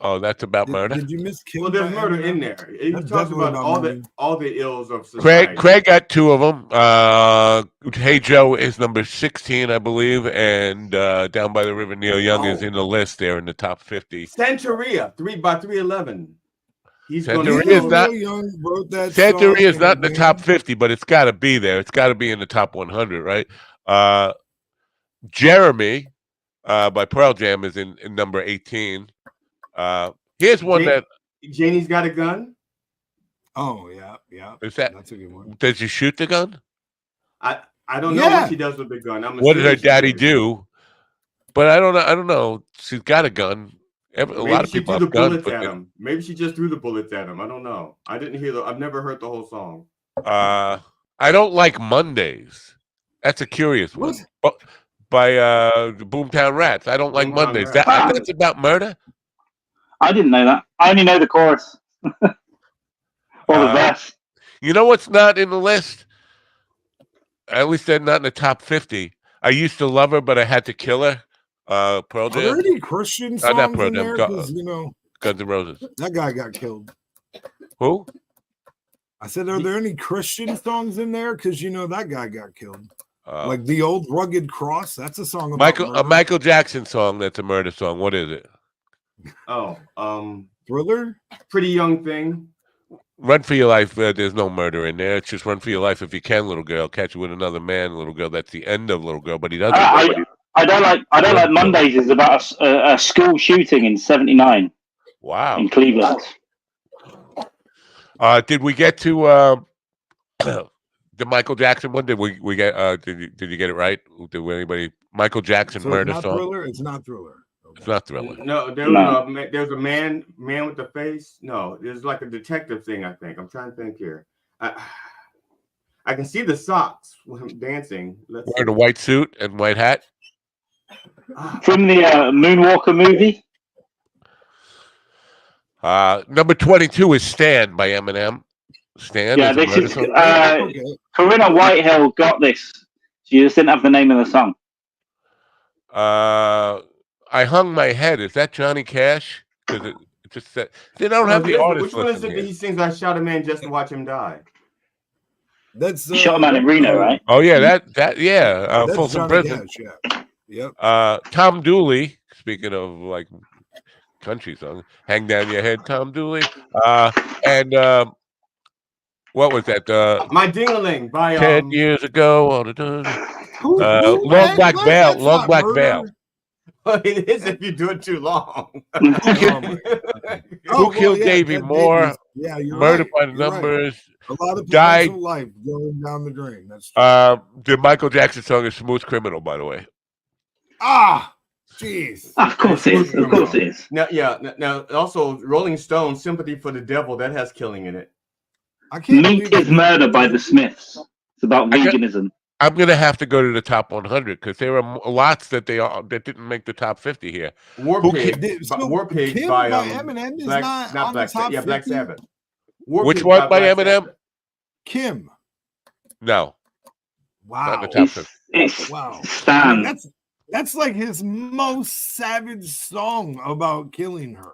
Speaker 7: Oh, that's about murder.
Speaker 5: Did you miss Kim?
Speaker 6: Well, there's murder in there. He talks about all the ills of society.
Speaker 7: Craig got 2 of them. Hey Joe is number 16, I believe, and Down by the River, Neil Young is in the list there in the top 50.
Speaker 6: Santeria, 3x311.
Speaker 7: Santeria is not in the top 50, but it's got to be there. It's got to be in the top 100, right? Jeremy by Pearl Jam is in number 18. Here's one that
Speaker 6: Janie's Got a Gun.
Speaker 5: Oh yeah. That's a good one.
Speaker 7: Does she shoot the gun?
Speaker 6: I don't know what she does with the gun.
Speaker 7: What did her daddy do? But I don't know. She's got a gun. A lot of people have guns.
Speaker 6: Maybe she just threw the bullets at him. I don't know. I didn't hear I've never heard the whole song.
Speaker 7: I don't like Mondays. That's a curious one. By the Boomtown Rats. I don't like Mondays. That's about murder.
Speaker 1: I didn't know that. I only know the chorus. Or the verse.
Speaker 7: You know what's not in the list? At least they're not in the top 50. I used to love her, but I had to kill her. Pearl Jam.
Speaker 5: Are there any Christian songs
Speaker 7: not Pearl
Speaker 5: in
Speaker 7: Jam.
Speaker 5: there?
Speaker 7: Guns N' Roses.
Speaker 5: That guy got killed.
Speaker 7: Who?
Speaker 5: I said, are there any Christian songs in there? Because that guy got killed. Like the old Rugged Cross. That's a song about
Speaker 7: a Michael Jackson song. That's a murder song. What is it?
Speaker 6: Oh,
Speaker 5: Thriller.
Speaker 6: Pretty Young Thing.
Speaker 7: Run for your life. There's no murder in there. It's just run for your life if you can, little girl. Catch you with another man, little girl. That's the end of Little Girl. But he doesn't.
Speaker 1: I don't like Mondays. Is about a school shooting in '79.
Speaker 7: Wow.
Speaker 1: In Cleveland.
Speaker 7: Did we get to the Michael Jackson one? Did we get? Did you get it right? Did anybody? Michael Jackson murder song?
Speaker 5: Thriller? It's not Thriller. Okay.
Speaker 7: It's not Thriller.
Speaker 6: No, there's a man with the face. No, there's like a detective thing. I think I'm trying to think here. I can see the socks when I'm dancing.
Speaker 7: Wearing a white suit and white hat.
Speaker 1: From the Moonwalker movie.
Speaker 7: Number 22 is "Stand" by Eminem. Stand.
Speaker 1: Yeah, this is Corinna Whitehill got this. She just didn't have the name of the song.
Speaker 7: I Hung My Head. Is that Johnny Cash? Because it just said they don't have the artist.
Speaker 6: Which one is it that he sings? I shot a man just to watch him die.
Speaker 5: That's
Speaker 1: shot a man in Reno, right?
Speaker 7: Oh yeah, that's
Speaker 5: Folsom Prison. Cash, yeah. Yep.
Speaker 7: Tom Dooley. Speaking of like country song, "Hang Down Your Head," Tom Dooley. And what was that?
Speaker 6: My Ding-a-Ling by
Speaker 7: 10 years ago. Long Black Veil. Long Black Veil.
Speaker 6: Well, it is if you do it too long.
Speaker 7: Who killed Davy Moore?
Speaker 5: Yeah, you're
Speaker 7: Murder
Speaker 5: right.
Speaker 7: by Numbers.
Speaker 5: Right. A lot of
Speaker 7: died.
Speaker 5: Life going down the drain. That's true.
Speaker 7: The Michael Jackson song is "Smooth Criminal," by the way.
Speaker 5: Jeez.
Speaker 1: Of course it is. Of course it is.
Speaker 6: Now, also Rolling Stone, "Sympathy for the Devil," that has killing in it.
Speaker 1: Meat is Murder by the Smiths. It's about veganism.
Speaker 7: I'm gonna have to go to the top 100 because there are lots that that didn't make the top 50 here.
Speaker 6: War Pigs by
Speaker 5: Eminem is not on the top 50?
Speaker 6: Black Sabbath.
Speaker 7: Which one by Eminem?
Speaker 6: Sabbath.
Speaker 5: Kim.
Speaker 7: No.
Speaker 5: Wow.
Speaker 7: Not in the top 50.
Speaker 5: Wow.
Speaker 1: Stan.
Speaker 5: I mean, that's like his most savage song about killing her.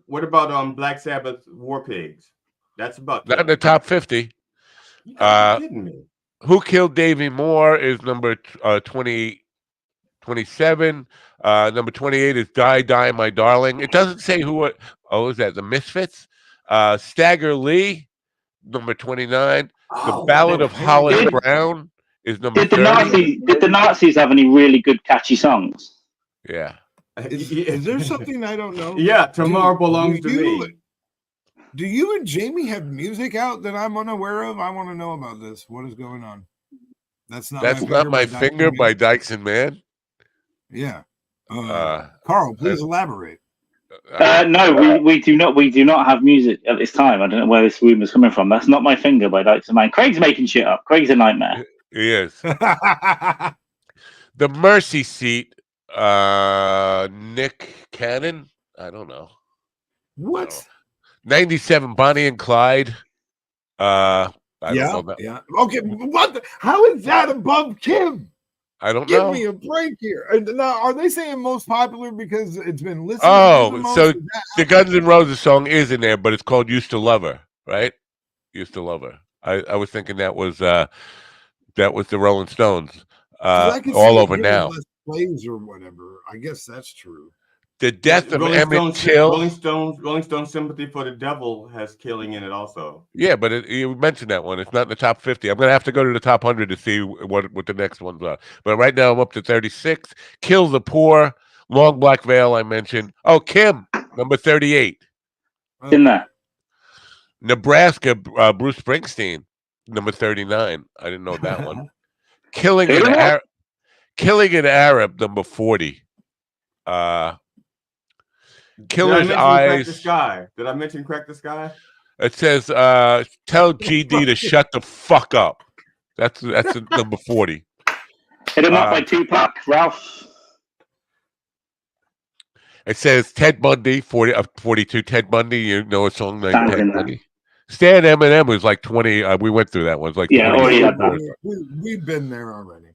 Speaker 6: What about Black Sabbath War Pigs? That's about
Speaker 7: not in the top 50.
Speaker 6: You gotta be kidding me.
Speaker 7: Who Killed Davy Moore is number 27. Number 28 is Die Die My Darling. It doesn't say who. Is that the Misfits? Stagger Lee, number 29. The Ballad of Hollis Brown is number 30.
Speaker 1: Did the Nazis have any really good catchy songs?
Speaker 7: Yeah.
Speaker 5: Is there something I don't know?
Speaker 6: Yeah, Tomorrow Belongs to Me.
Speaker 5: Do you and Jamie have music out that I'm unaware of? I want to know about this. What is going on? That's not
Speaker 7: my finger by Dykes and Man.
Speaker 5: Yeah. Carl, please elaborate.
Speaker 1: No, we do not have music at this time. I don't know where this room is coming from. That's not my finger by Dykes and Man. Craig's making shit up. Craig's a nightmare.
Speaker 7: He is. The Mercy Seat, Nick Cannon. I don't know.
Speaker 5: What?
Speaker 7: 97 Bonnie and Clyde. I don't know that.
Speaker 5: Yeah. Okay. What? How is that above Kim?
Speaker 7: I don't know.
Speaker 5: Give me a break here. Now, are they saying most popular because it's been listened to?
Speaker 7: Oh, so the Guns N' Roses song is in there, but it's called "Used to Love Her," right? "Used to Love Her." I was thinking that was the Rolling Stones. All over now.
Speaker 5: Plays or whatever. I guess that's true.
Speaker 7: The death of Emmett Till.
Speaker 6: Rolling Stones "Sympathy for the Devil" has Killing in it also.
Speaker 7: Yeah, but you mentioned that one. It's not in the top 50. I'm going to have to go to the top 100 to see what the next ones are. But right now I'm up to 36. Kill the Poor, Long Black Veil, I mentioned. Oh, Kim, number 38.
Speaker 1: In there.
Speaker 7: Nebraska, Bruce Springsteen, number 39. I didn't know that one. Killing an Arab, number 40. Killer's Eyes.
Speaker 6: Did I mention Crack the Sky?
Speaker 7: It says, tell GD to shut the fuck up. That's number 40.
Speaker 1: Hit him up by Tupac, Ralph.
Speaker 7: It says Ted Bundy, 42. Ted Bundy, you know a song named Ted Bundy? Stan Eminem was like 20. We went through that one. It was like 20.
Speaker 5: We've been there already.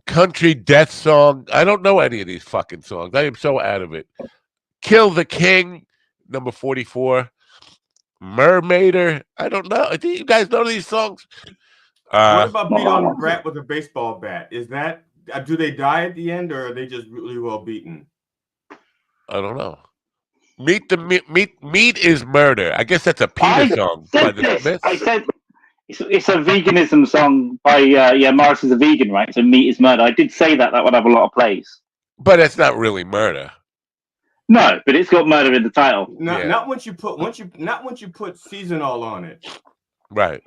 Speaker 7: Country Death Song. I don't know any of these fucking songs. I am so out of it. Kill the King, number 44. Mermaider. I don't know. Do you guys know these songs?
Speaker 6: What about Beat on the Brat with a baseball bat? Is that, do they die at the end, or are they just really well beaten?
Speaker 7: I don't know. Meat is Murder. I guess that's a Peter song by the Smiths.
Speaker 1: I said it's a veganism song by Morris is a vegan, right? So Meat is Murder. I did say that would have a lot of plays.
Speaker 7: But it's not really murder.
Speaker 1: No, but it's got murder in the title.
Speaker 6: Not once you put seasonal on it.
Speaker 7: Right.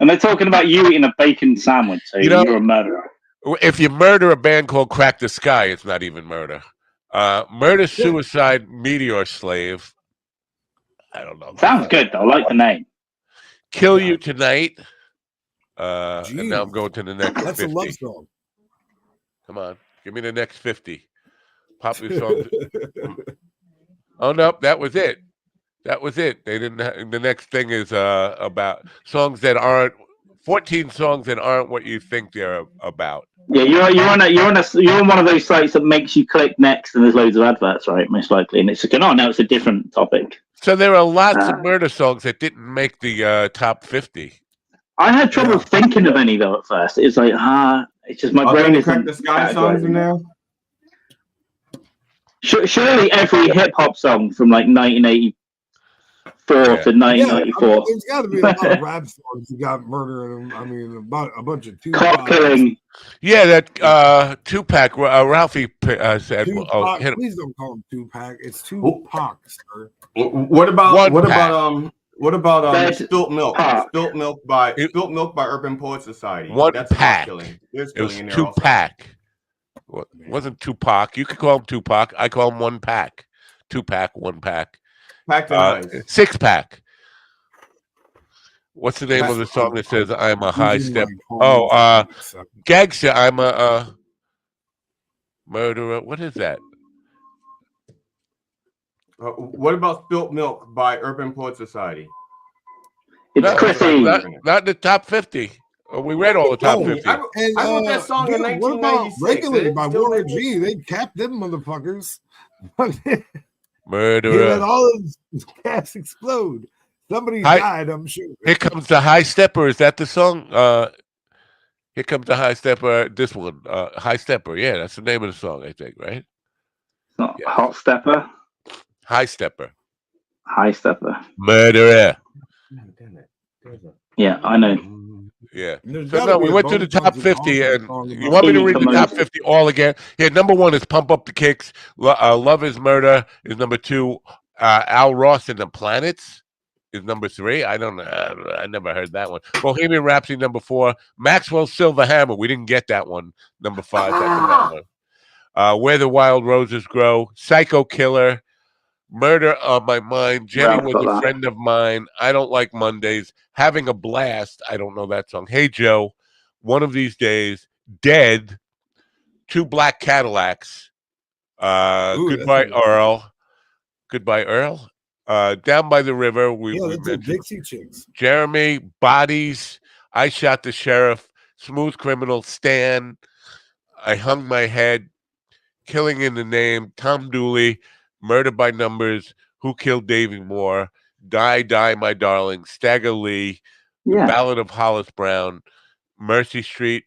Speaker 1: And they're talking about you eating a bacon sandwich, so you're a murderer.
Speaker 7: If you murder a band called Crack the Sky, it's not even murder. Murder, Suicide, Meteor Slave. I don't know.
Speaker 1: Sounds good, though. I like the name.
Speaker 7: Kill You Tonight. And now I'm going to the next 50.
Speaker 5: That's a love song.
Speaker 7: Come on. Give me the next 50. Popular songs. Oh, no. That was it. They didn't. The next thing is about songs that aren't 14 songs that aren't what you think they're about.
Speaker 1: Yeah, you're on one of those sites that makes you click next, and there's loads of adverts, right? Most likely, and it's like, oh, now it's a different topic.
Speaker 7: So there are lots of murder songs that didn't make the top 50.
Speaker 1: I had trouble thinking of any though at first. It's like it's just my brain is.
Speaker 6: Crack the Sky songs in there.
Speaker 1: Surely every hip hop song from like 1984 to 1994.
Speaker 5: There's got to be a lot of rap songs that got murder in them. I mean, about a bunch of
Speaker 1: cop killing.
Speaker 7: Yeah, that Tupac. Ralphie said,
Speaker 5: Tupac,
Speaker 7: hit him.
Speaker 5: Please don't call him Tupac. It's Tupac, sir.
Speaker 6: What about Spilt Milk? Spilt Milk by Urban Poet Society.
Speaker 7: That's Pack. It was Tupac. It wasn't Tupac. You could call him Tupac. I call him One Pack. Tupac, One Pack.
Speaker 6: Pack to nice.
Speaker 7: 6 Pack. What's the name of the song that says I'm a high step?
Speaker 5: Like,
Speaker 7: Gangsta, I'm a murderer. What is that?
Speaker 6: What about Spilt Milk by Urban Poet Society?
Speaker 1: It's Chrissy.
Speaker 7: Not in the top 50. We read all the top 50.
Speaker 6: I wrote that song in 1996.
Speaker 5: What about Regular by Warren G? They capped them motherfuckers.
Speaker 7: Murderer.
Speaker 5: He let all of his gas explode. Somebody died, I'm sure.
Speaker 7: Here Comes the High Stepper. Is that the song? Here Comes the High Stepper. This one. High Stepper. Yeah, that's the name of the song, I think, right?
Speaker 1: It's not Hot Stepper.
Speaker 7: High Stepper.
Speaker 1: High Stepper.
Speaker 7: Murderer.
Speaker 1: Yeah, I know.
Speaker 7: Yeah. So no, we went to the top 50, and you want me to read the top 50 all again? Here, number 1 is Pump Up the Kicks. Love is Murder is number 2. Al Ross and the Planets is number 3. I don't know. I never heard that one. Bohemian Rhapsody, number 4. Maxwell Silver Hammer. We didn't get that one. Number 5. That's that one. Where the Wild Roses Grow. Psycho Killer. Murder on My Mind. Jenny Was a Friend of Mine. I Don't Like Mondays. Having a Blast. I don't know that song. Hey Joe. One of These Days. Dead. 2 Black Cadillacs. Goodbye Earl. Goodbye Earl. Down by the River. We mentioned
Speaker 5: Dixie Chicks.
Speaker 7: Jeremy. Bodies. I Shot the Sheriff. Smooth Criminal. Stan. I Hung My Head. Killing in the Name. Tom Dooley. Murder by Numbers, Who Killed Davy Moore, Die, Die, My Darling, Stagger Lee, The Ballad of Hollis Brown, Mercy Street,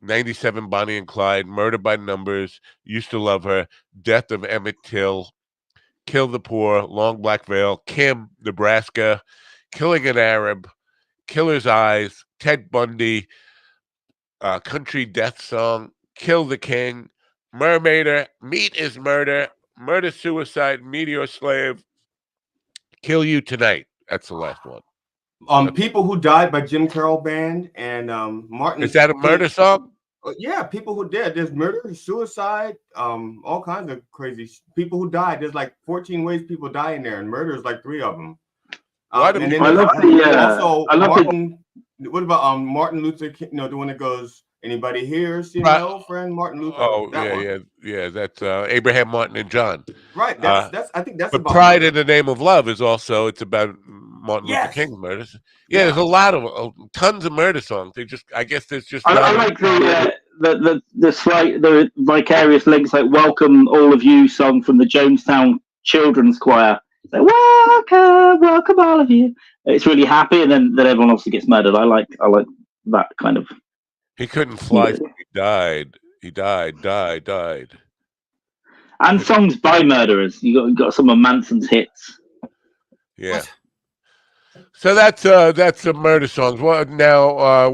Speaker 7: 97 Bonnie and Clyde, Murder by Numbers, Used to Love Her, Death of Emmett Till, Kill the Poor, Long Black Veil, Kim, Nebraska, Killing an Arab, Killer's Eyes, Ted Bundy, Country Death Song, Kill the King, Mermaider, Meat is Murder, Murder, Suicide, Meteor Slave, Kill You Tonight. That's the last one.
Speaker 6: People Who Died by Jim Carroll Band and Martin.
Speaker 7: Is that a murder song?
Speaker 6: Yeah, People Who Dead. There's murder, suicide, all kinds of crazy people who died. There's like 14 ways people die in there, and murder is like 3 of them.
Speaker 7: What
Speaker 6: about Martin Luther King? No, the one that goes, anybody here seen my old friend Martin Luther?
Speaker 7: Oh, yeah. That's Abraham, Martin, and John.
Speaker 6: Right. That's. I think that's.
Speaker 7: But Pride in the Name of Love is also. It's about Martin Luther King's murders. Yeah, there's a lot of tons of murder songs. I guess there's just.
Speaker 1: I like the vicarious links, like "Welcome All of You" song from the Jonestown Children's Choir. It's like, welcome all of you. It's really happy, and then everyone obviously gets murdered. I like that kind of.
Speaker 7: He couldn't fly. So he died. He died.
Speaker 1: And songs by murderers. You got some of Manson's hits.
Speaker 7: Yeah. So that's some murder songs. Well, now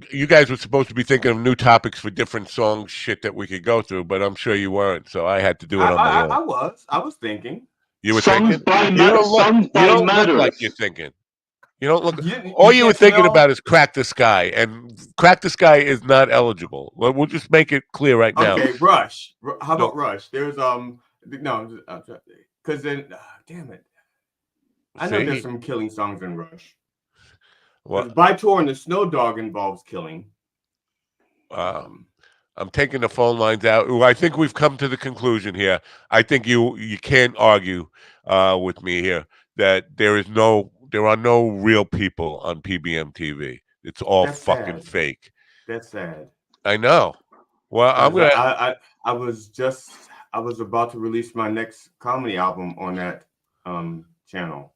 Speaker 7: you guys were supposed to be thinking of new topics for different songs, shit that we could go through, but I'm sure you weren't. So I had to do it on my own.
Speaker 6: I was thinking.
Speaker 7: You were
Speaker 1: songs
Speaker 7: thinking.
Speaker 1: You don't
Speaker 7: look like you're thinking. You don't look. All you were thinking about is Crack the Sky, and Crack the Sky is not eligible. We'll just make it clear right now.
Speaker 6: Okay, Rush. How about Rush? There's no, because then, damn it. I know there's some killing songs in Rush.
Speaker 7: What?
Speaker 6: By Tour and the Snow Dog involves killing.
Speaker 7: I'm taking the phone lines out. I think we've come to the conclusion here. I think you can't argue with me here that there are no real people on PBM TV. It's all fucking fake.
Speaker 6: That's sad.
Speaker 7: I know. Well, I'm gonna.
Speaker 6: I was about to release my next comedy album on that channel.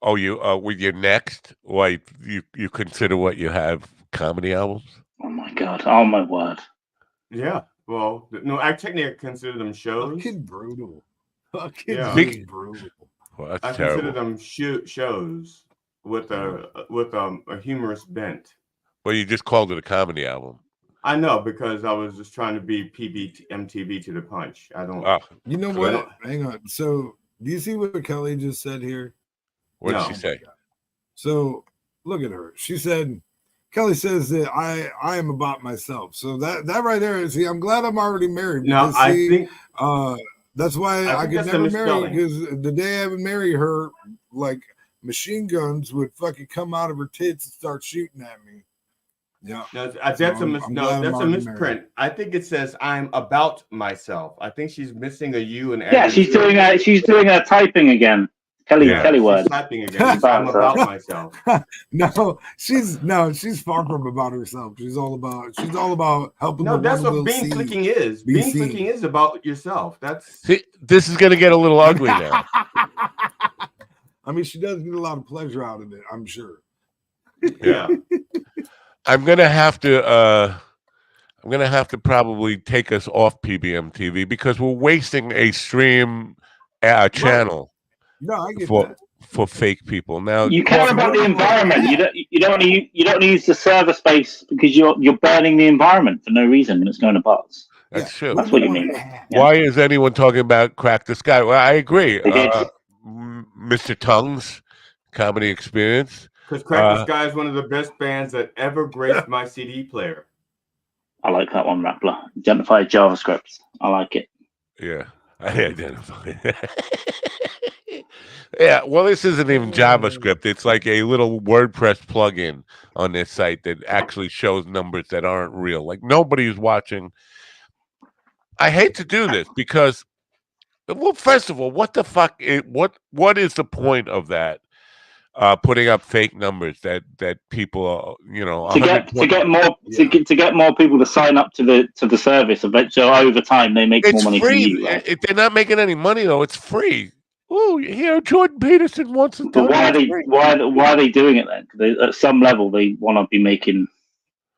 Speaker 7: Oh, you with your next? Why you consider what you have comedy albums?
Speaker 1: Oh my god! Oh my word!
Speaker 6: Yeah. Well, no, I technically consider them shows.
Speaker 5: Fucking brutal.
Speaker 7: Brutal. Well, that's terrible.
Speaker 6: Consider them shows with a humorous bent.
Speaker 7: Well, you just called it a comedy album.
Speaker 6: I know, because I was just trying to be MTV to the punch. I don't.
Speaker 5: You know what? Hang on. So, do you see what Kelly just said here?
Speaker 7: What did she say?
Speaker 5: So, look at her. She said, Kelly says that I am about myself. So that right there. See, I'm glad I'm already married.
Speaker 6: No, I think.
Speaker 5: That's why I could never marry, because the day I would marry her, like machine guns would fucking come out of her tits and start shooting at me. Yeah,
Speaker 6: that's a misprint. I think it says I'm about myself. I think she's missing a U and
Speaker 1: yeah, she's doing her typing again. Kelly word.
Speaker 6: Typing again. I'm about myself.
Speaker 5: No, she's far from about herself. She's all about helping.
Speaker 6: No, that's what bean flicking is. Bean flicking is about yourself.
Speaker 7: This is gonna get a little ugly now.
Speaker 5: I mean, she does get a lot of pleasure out of it, I'm sure.
Speaker 6: Yeah.
Speaker 7: I'm gonna have to probably take us off PBM TV because we're wasting a stream channel.
Speaker 5: No, I get
Speaker 7: for fake people. Now
Speaker 1: you care about the environment. You don't use the server space because you're burning the environment for no reason when it's going to bots.
Speaker 7: That's true.
Speaker 1: That's what you mean.
Speaker 7: Why is anyone talking about Crack the Sky? Well, I agree. Mr. Tongue's Comedy Experience.
Speaker 6: Because Crack the Sky is one of the best bands that ever graced my CD player.
Speaker 1: I like that one, Rappler. Identified JavaScript. I like it.
Speaker 7: Yeah, I identify. Yeah, well, this isn't even JavaScript. It's like a little WordPress plugin on this site that actually shows numbers that aren't real. Like nobody's watching. I hate to do this because, well, first of all, what the fuck? What is the point of that? Putting up fake numbers that people,
Speaker 1: to get more people to sign up to the service. Eventually, over time, they make more money.
Speaker 7: Free.
Speaker 1: From you, right?
Speaker 7: They're not making any money though. It's free. Oh, here Jordan Peterson wants to.
Speaker 1: But why are they doing it then? Because at some level, they want to be making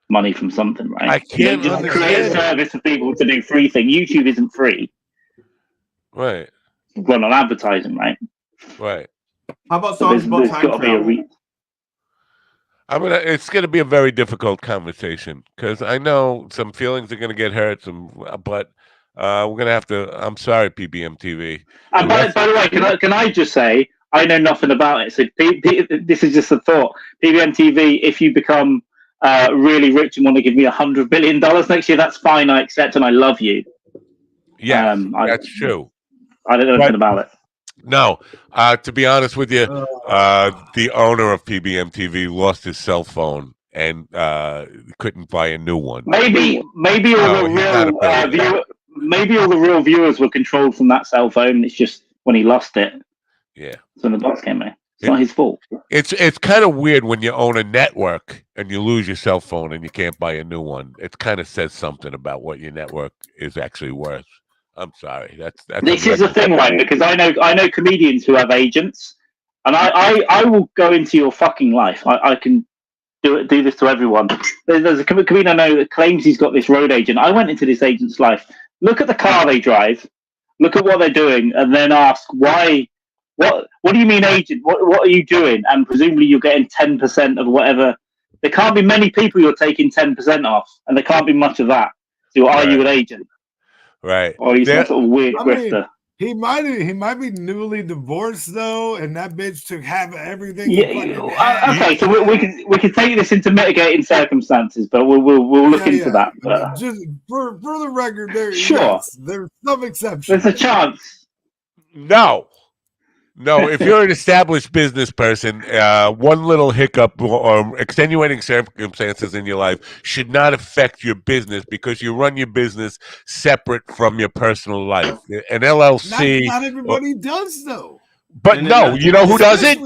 Speaker 1: money from something, right?
Speaker 7: I can't
Speaker 1: just create a service for people to do free thing. YouTube isn't free,
Speaker 7: right?
Speaker 1: Run on advertising, right?
Speaker 7: Right.
Speaker 6: How about songs about time travel?
Speaker 7: It's gonna be a very difficult conversation because I know some feelings are gonna get hurt. But we're gonna have to. I'm sorry, PBM TV.
Speaker 1: By the way, can I just say I know nothing about it. So this is just a thought. PBM TV. If you become really rich and want to give me $100 billion next year, that's fine. I accept and I love you.
Speaker 7: Yeah, that's true.
Speaker 1: I don't know anything about it.
Speaker 7: No, to be honest with you, the owner of PBM TV lost his cell phone and couldn't buy a new one.
Speaker 1: Maybe all the real viewers were controlled from that cell phone. It's just when he lost it.
Speaker 7: Yeah.
Speaker 1: So the bots came in. It's not his fault.
Speaker 7: It's kind of weird when you own a network and you lose your cell phone and you can't buy a new one. It kind of says something about what your network is actually worth. I'm sorry. That's
Speaker 1: this is the thing, right? Because I know comedians who have agents, and I will go into your fucking life. I can do this to everyone. There's a comedian I know that claims he's got this road agent. I went into this agent's life. Look at the car they drive. Look at what they're doing, and then ask why. What do you mean, agent? What are you doing? And presumably you're getting 10% of whatever. There can't be many people you're taking 10% off, and there can't be much of that. So are you an agent?
Speaker 7: Right.
Speaker 1: Or he's some sort of weird grifter.
Speaker 5: He might be newly divorced though, and that bitch took half of everything.
Speaker 1: Yeah. Okay, so we can take this into mitigating circumstances, but we'll look into that. But
Speaker 5: just for the record, there's some exceptions.
Speaker 1: There's a chance.
Speaker 7: No, if you're an established business person, one little hiccup or extenuating circumstances in your life should not affect your business because you run your business separate from your personal life. An LLC.
Speaker 5: Not everybody does, though.
Speaker 7: But no, you know who does it?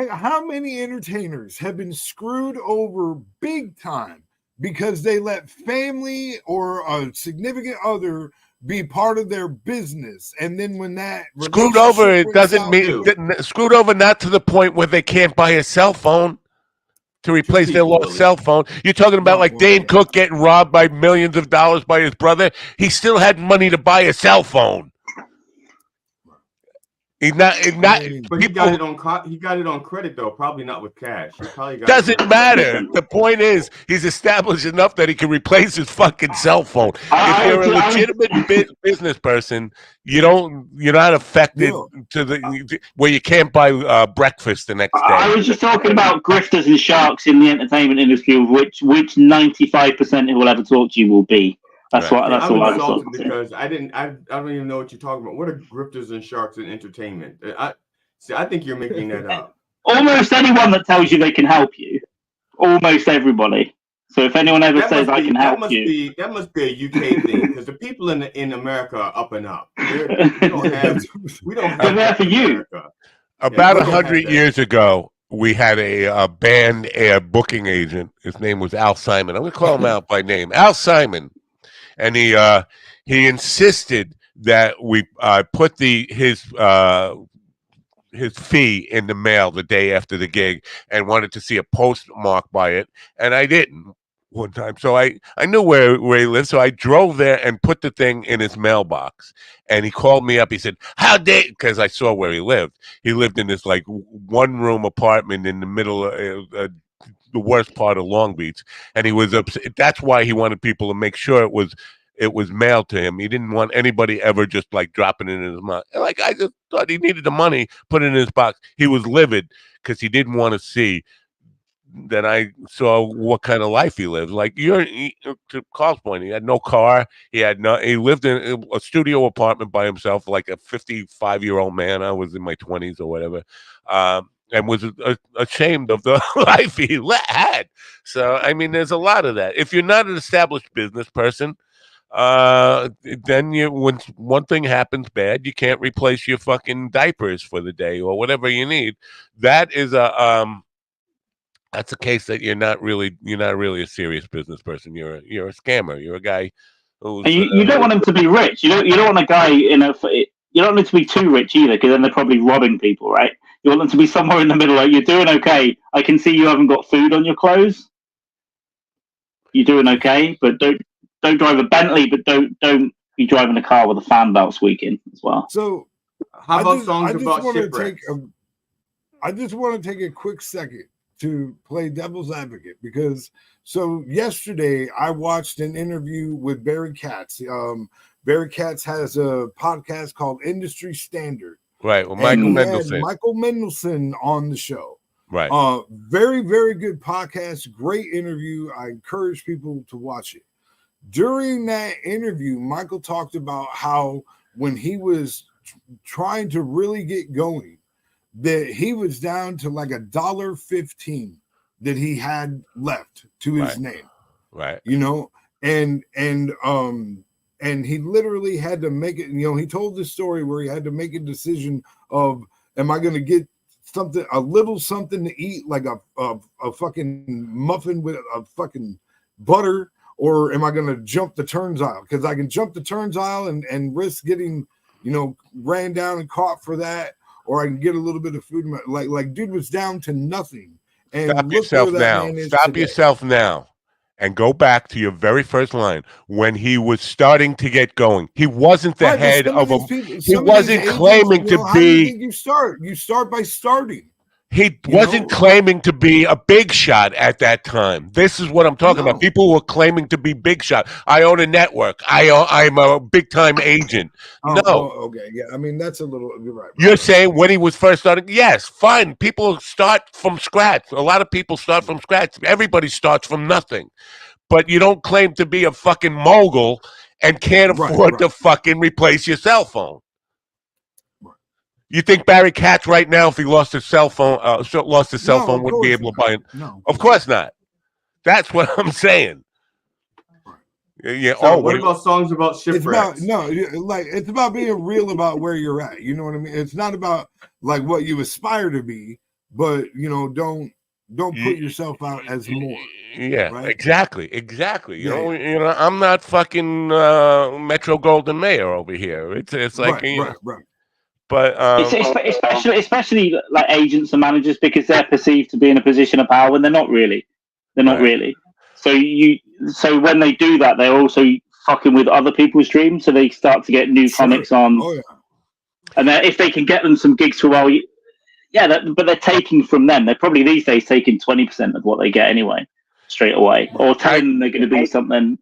Speaker 5: How many entertainers have been screwed over big time because they let family or a significant other be part of their business, and then when that
Speaker 7: screwed over, it doesn't mean screwed over. Not to the point where they can't buy a cell phone to replace their lost cell phone. You're talking about like Dane Cook getting robbed by millions of dollars by his brother. He still had money to buy a cell phone.
Speaker 6: But he got it on credit though, probably not with cash.
Speaker 7: Doesn't matter. The point is, he's established enough that he can replace his fucking cell phone. If you're a legitimate business person, you're not affected to where you can't buy breakfast the next day.
Speaker 1: I was just talking about grifters and sharks in the entertainment industry, of which 95% who will ever talk to you will be. That's what I was
Speaker 6: insulted because I don't even know what you're talking about. What are grifters and sharks in entertainment? I think you're making that up.
Speaker 1: Almost anyone that tells you they can help you, almost everybody. So if anyone ever says I can help you,
Speaker 6: that must be a UK thing, because the people in America are up and up. We don't have
Speaker 1: they're there for you.
Speaker 7: About 100 years ago, we had a band booking agent. His name was Al Simon. I'm going to call him out by name, Al Simon, and he insisted that we put his fee in the mail the day after the gig, and wanted to see a postmark by it, and I didn't one time. So I knew where he lived, so I drove there and put the thing in his mailbox, and he called me up. He said, how dare, because I saw where he lived. He lived in this like 1-room apartment in the middle of the worst part of Long Beach, and he was upset. That's why he wanted people to make sure it was mailed to him. He didn't want anybody ever just like dropping it in his mouth. Like, I just thought he needed the money, put it in his box. He was livid because he didn't want to see that I saw what kind of life he lived. Like, to Carl's point, he had no car. He lived in a studio apartment by himself, like a 55-year-old man. I was in my 20s or whatever. And was ashamed of the life he had. So, I mean, there's a lot of that. If you're not an established business person, then when one thing happens bad, you can't replace your fucking diapers for the day or whatever you need. That is that's a case that you're not really a serious business person. You're a scammer. You're a guy who's
Speaker 1: you don't want him to be rich. You don't want a guy you don't want him to be too rich either, because then they're probably robbing people, right? You want them to be somewhere in the middle. Like, you're doing okay. I can see you haven't got food on your clothes. You're doing okay, but don't drive a Bentley, but don't be driving a car with a fan belt squeaking as well.
Speaker 5: So
Speaker 6: how about songs about shipwrecks?
Speaker 5: I just want to take a quick second to play devil's advocate, because yesterday I watched an interview with Barry Katz. Barry Katz has a podcast called Industry Standard.
Speaker 7: Right. Well, Michael Mendelson.
Speaker 5: Michael Mendelson on the show.
Speaker 7: Right.
Speaker 5: Very, very good podcast. Great interview. I encourage people to watch it. During that interview, Michael talked about how when he was trying to really get going, that he was down to like $1.15 that he had left to his name.
Speaker 7: Right.
Speaker 5: And he literally had to make it, he told this story where he had to make a decision of, am I going to get a little something to eat, like a fucking muffin with a fucking butter, or am I going to jump the turns aisle? Because I can jump the turns aisle and risk getting, ran down and caught for that, or I can get a little bit of food. Like dude was down to nothing. And
Speaker 7: stop yourself now. Stop yourself now. And go back to your very first line. When he was starting to get going, he wasn't the head of a. He wasn't claiming to be.
Speaker 5: How do you think you start? You start by starting.
Speaker 7: He wasn't claiming to be a big shot at that time. This is what I'm talking about. People who were claiming to be big shot. I own a network. I'm a big time agent.
Speaker 5: Okay, yeah. I mean, that's a little. You're right.
Speaker 7: You're saying when he was first starting? Yes, fine. People start from scratch. A lot of people start from scratch. Everybody starts from nothing. But you don't claim to be a fucking mogul and can't afford to fucking replace your cell phone. You think Barry Katz right now, if he lost his cell phone, wouldn't be able to buy it?
Speaker 5: No,
Speaker 7: of course not. That's what I'm saying. Yeah.
Speaker 6: So what about songs about shipwrecks?
Speaker 5: It's about being real about where you're at. You know what I mean? It's not about like what you aspire to be, but don't put yourself out as more.
Speaker 7: Yeah, right? Exactly. I'm not fucking Metro Golden Mayer over here. It's like
Speaker 5: right.
Speaker 7: But
Speaker 1: especially like agents and managers, because they're perceived to be in a position of power when they're not really. They're not really. So when they do that, they're also fucking with other people's dreams. So they start to get new comics on.
Speaker 5: Oh, yeah.
Speaker 1: And if they can get them some gigs for a while, but they're taking from them. They're probably these days taking 20% of what they get anyway, straight away, or telling them they're going to do something.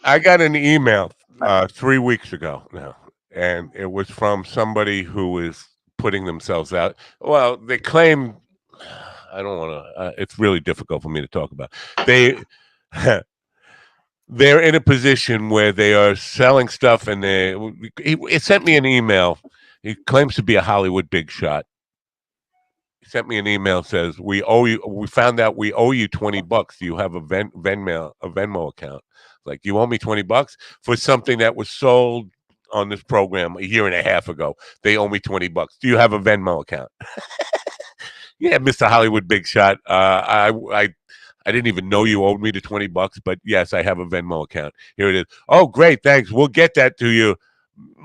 Speaker 7: I got an email 3 weeks ago now. And it was from somebody who is putting themselves out. Well, they claim, I don't want to, it's really difficult for me to talk about. they're in a position where they are selling stuff, and he sent me an email. He claims to be a Hollywood big shot. He sent me an email, says, we found out we owe you $20. Do you have a Venmo account? Like, you owe me $20 for something that was sold on this program a year and a half ago. They owe me $20. Do you have a Venmo account? Yeah, Mr. Hollywood big shot. I didn't even know you owed me the $20, but yes, I have a Venmo account. Here it is. Oh, great, thanks. We'll get that to you.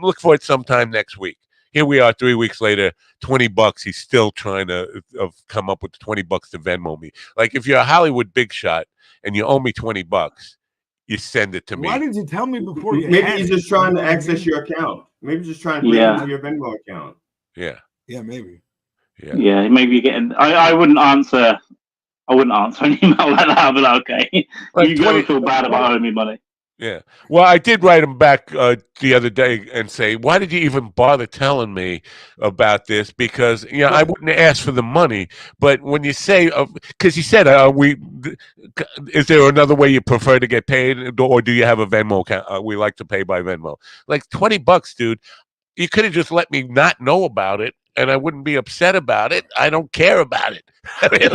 Speaker 7: Look for it sometime next week. Here we are 3 weeks later, $20. He's still trying to come up with $20 to Venmo me. Like, if you're a Hollywood big shot and you owe me $20, you send it to me.
Speaker 5: Why did you tell me before?
Speaker 6: Maybe he's just trying to access your account. Maybe just trying to link into your Venmo account.
Speaker 7: Yeah.
Speaker 5: Yeah, maybe.
Speaker 1: Yeah, maybe you're getting. I wouldn't answer. I wouldn't answer an email like that. But okay, like you go feel bad about owing me money.
Speaker 7: Yeah. Well, I did write him back the other day and say, why did you even bother telling me about this? Because, I wouldn't ask for the money. But when you say, because he said, is there another way you prefer to get paid? Or do you have a Venmo account? We like to pay by Venmo. Like, $20, dude. You could have just let me not know about it, and I wouldn't be upset about it. I don't care about it. Really.
Speaker 1: If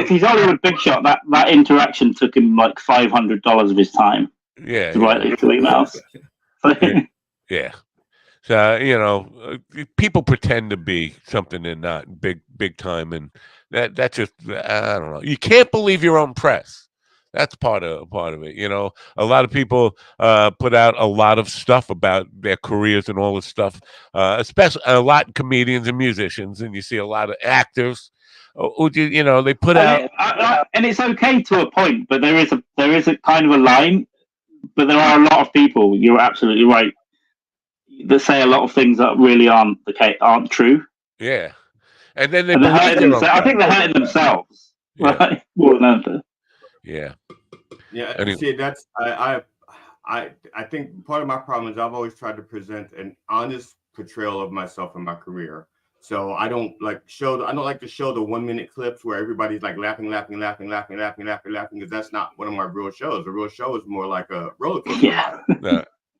Speaker 1: he's Hollywood big shot, that interaction took him like $500 of his time.
Speaker 7: Yeah,
Speaker 1: to write these emails.
Speaker 7: Yeah. So people pretend to be something they're not, big time, and that's just, I don't know. You can't believe your own press. That's part of it. A lot of people put out a lot of stuff about their careers and all this stuff, especially a lot of comedians and musicians, and you see a lot of actors. They put out,
Speaker 1: and it's okay to a point, but there is a kind of a line. But there are a lot of people. You're absolutely right. That say a lot of things that really aren't true.
Speaker 7: Yeah, and then I
Speaker 1: think they're hurting themselves.
Speaker 7: Yeah.
Speaker 1: Right? More than anything.
Speaker 7: Yeah.
Speaker 6: Yeah. See, that's I think part of my problem is I've always tried to present an honest portrayal of myself and my career. So I don't like to show the 1 minute clips where everybody's like laughing, because that's not one of my real shows. The real show is more like a roller coaster.
Speaker 1: Yeah.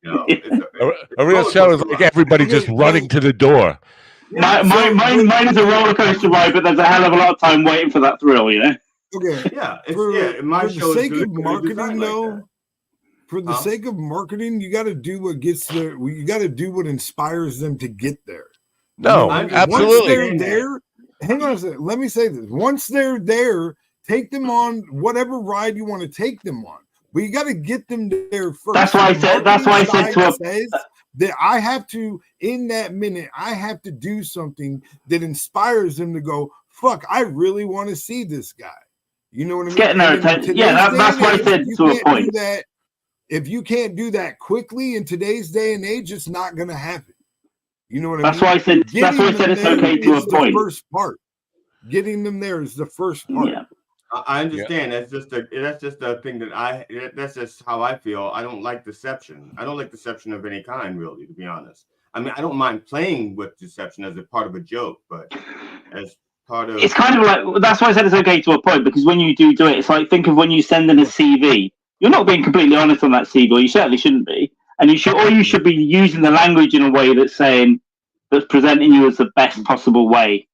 Speaker 7: A real show is like everybody just running to the door.
Speaker 1: Mine is a roller coaster ride, but there's a hell of a lot of time waiting for that thrill,
Speaker 5: Okay.
Speaker 6: Yeah.
Speaker 5: For the sake of marketing, though. For the sake of marketing, you got to do what gets there. You got to do what inspires them to get there.
Speaker 7: No, absolutely.
Speaker 5: Once they're there, hang on a second. Let me say this. Once they're there, take them on whatever ride you want to take them on. But you got to get them there first.
Speaker 1: That's why I said
Speaker 5: that I have to, in that minute, I have to do something that inspires them to go, fuck, I really want to see this guy. You know what I mean?
Speaker 1: Getting their attention. Yeah, that's why I said to a point.
Speaker 5: If you can't do that quickly in today's day and age, it's not going to happen. You know what I
Speaker 1: mean? That's why I said it's okay to a point.
Speaker 5: The first part. Getting them there is the first part.
Speaker 1: Yeah.
Speaker 6: I understand. Yeah. That's just a thing that's just how I feel. I don't like deception. I don't like deception of any kind, really, to be honest. I mean, I don't mind playing with deception as a part of a joke, but as part of,
Speaker 1: it's kind of like, that's why I said it's okay to a point, because when you do it, it's like, think of when you send in a CV. You're not being completely honest on that CV, or you certainly shouldn't be. And you should be using the language in a way that's presenting you as the best possible way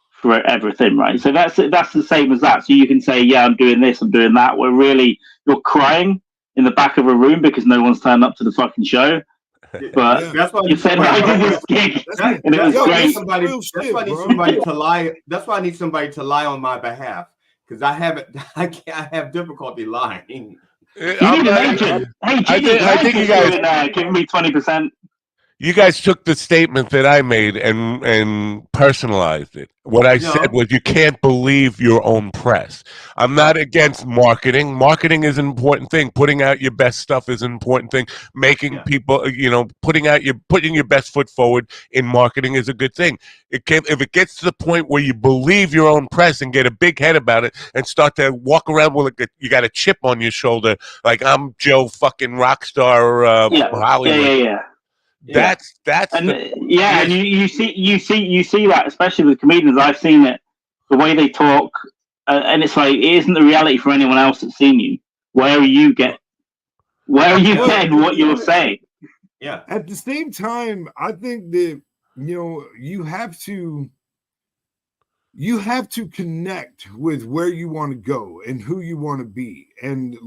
Speaker 1: for everything, right? So that's the same as that. So you can say, yeah, I'm doing this, I'm doing that, where really you're crying in the back of a room because no one's turned up to the fucking show. But
Speaker 6: that's why
Speaker 1: you said I did this gig, and it was great.
Speaker 6: That's why I need somebody to lie. That's why I need somebody to lie on my behalf, because I have difficulty lying.
Speaker 1: You need an agent. Hey, I think you guys giving me 20%.
Speaker 7: You guys took the statement that I made and personalized it. What I said was, you can't believe your own press. I'm not against marketing. Marketing is an important thing. Putting out your best stuff is an important thing. Making people, putting your best foot forward in marketing is a good thing. If it gets to the point where you believe your own press and get a big head about it and start to walk around with you got a chip on your shoulder, like I'm Joe fucking Rockstar from Hollywood.
Speaker 1: Yeah.
Speaker 7: That's
Speaker 1: and and you see that, especially with comedians. I've seen it, the way they talk, and it's like, it isn't the reality for anyone else that's seen you. Where you get Where are you saying what you're saying?
Speaker 6: Yeah.
Speaker 5: At the same time, I think that you have to connect with where you want to go and who you want to be. And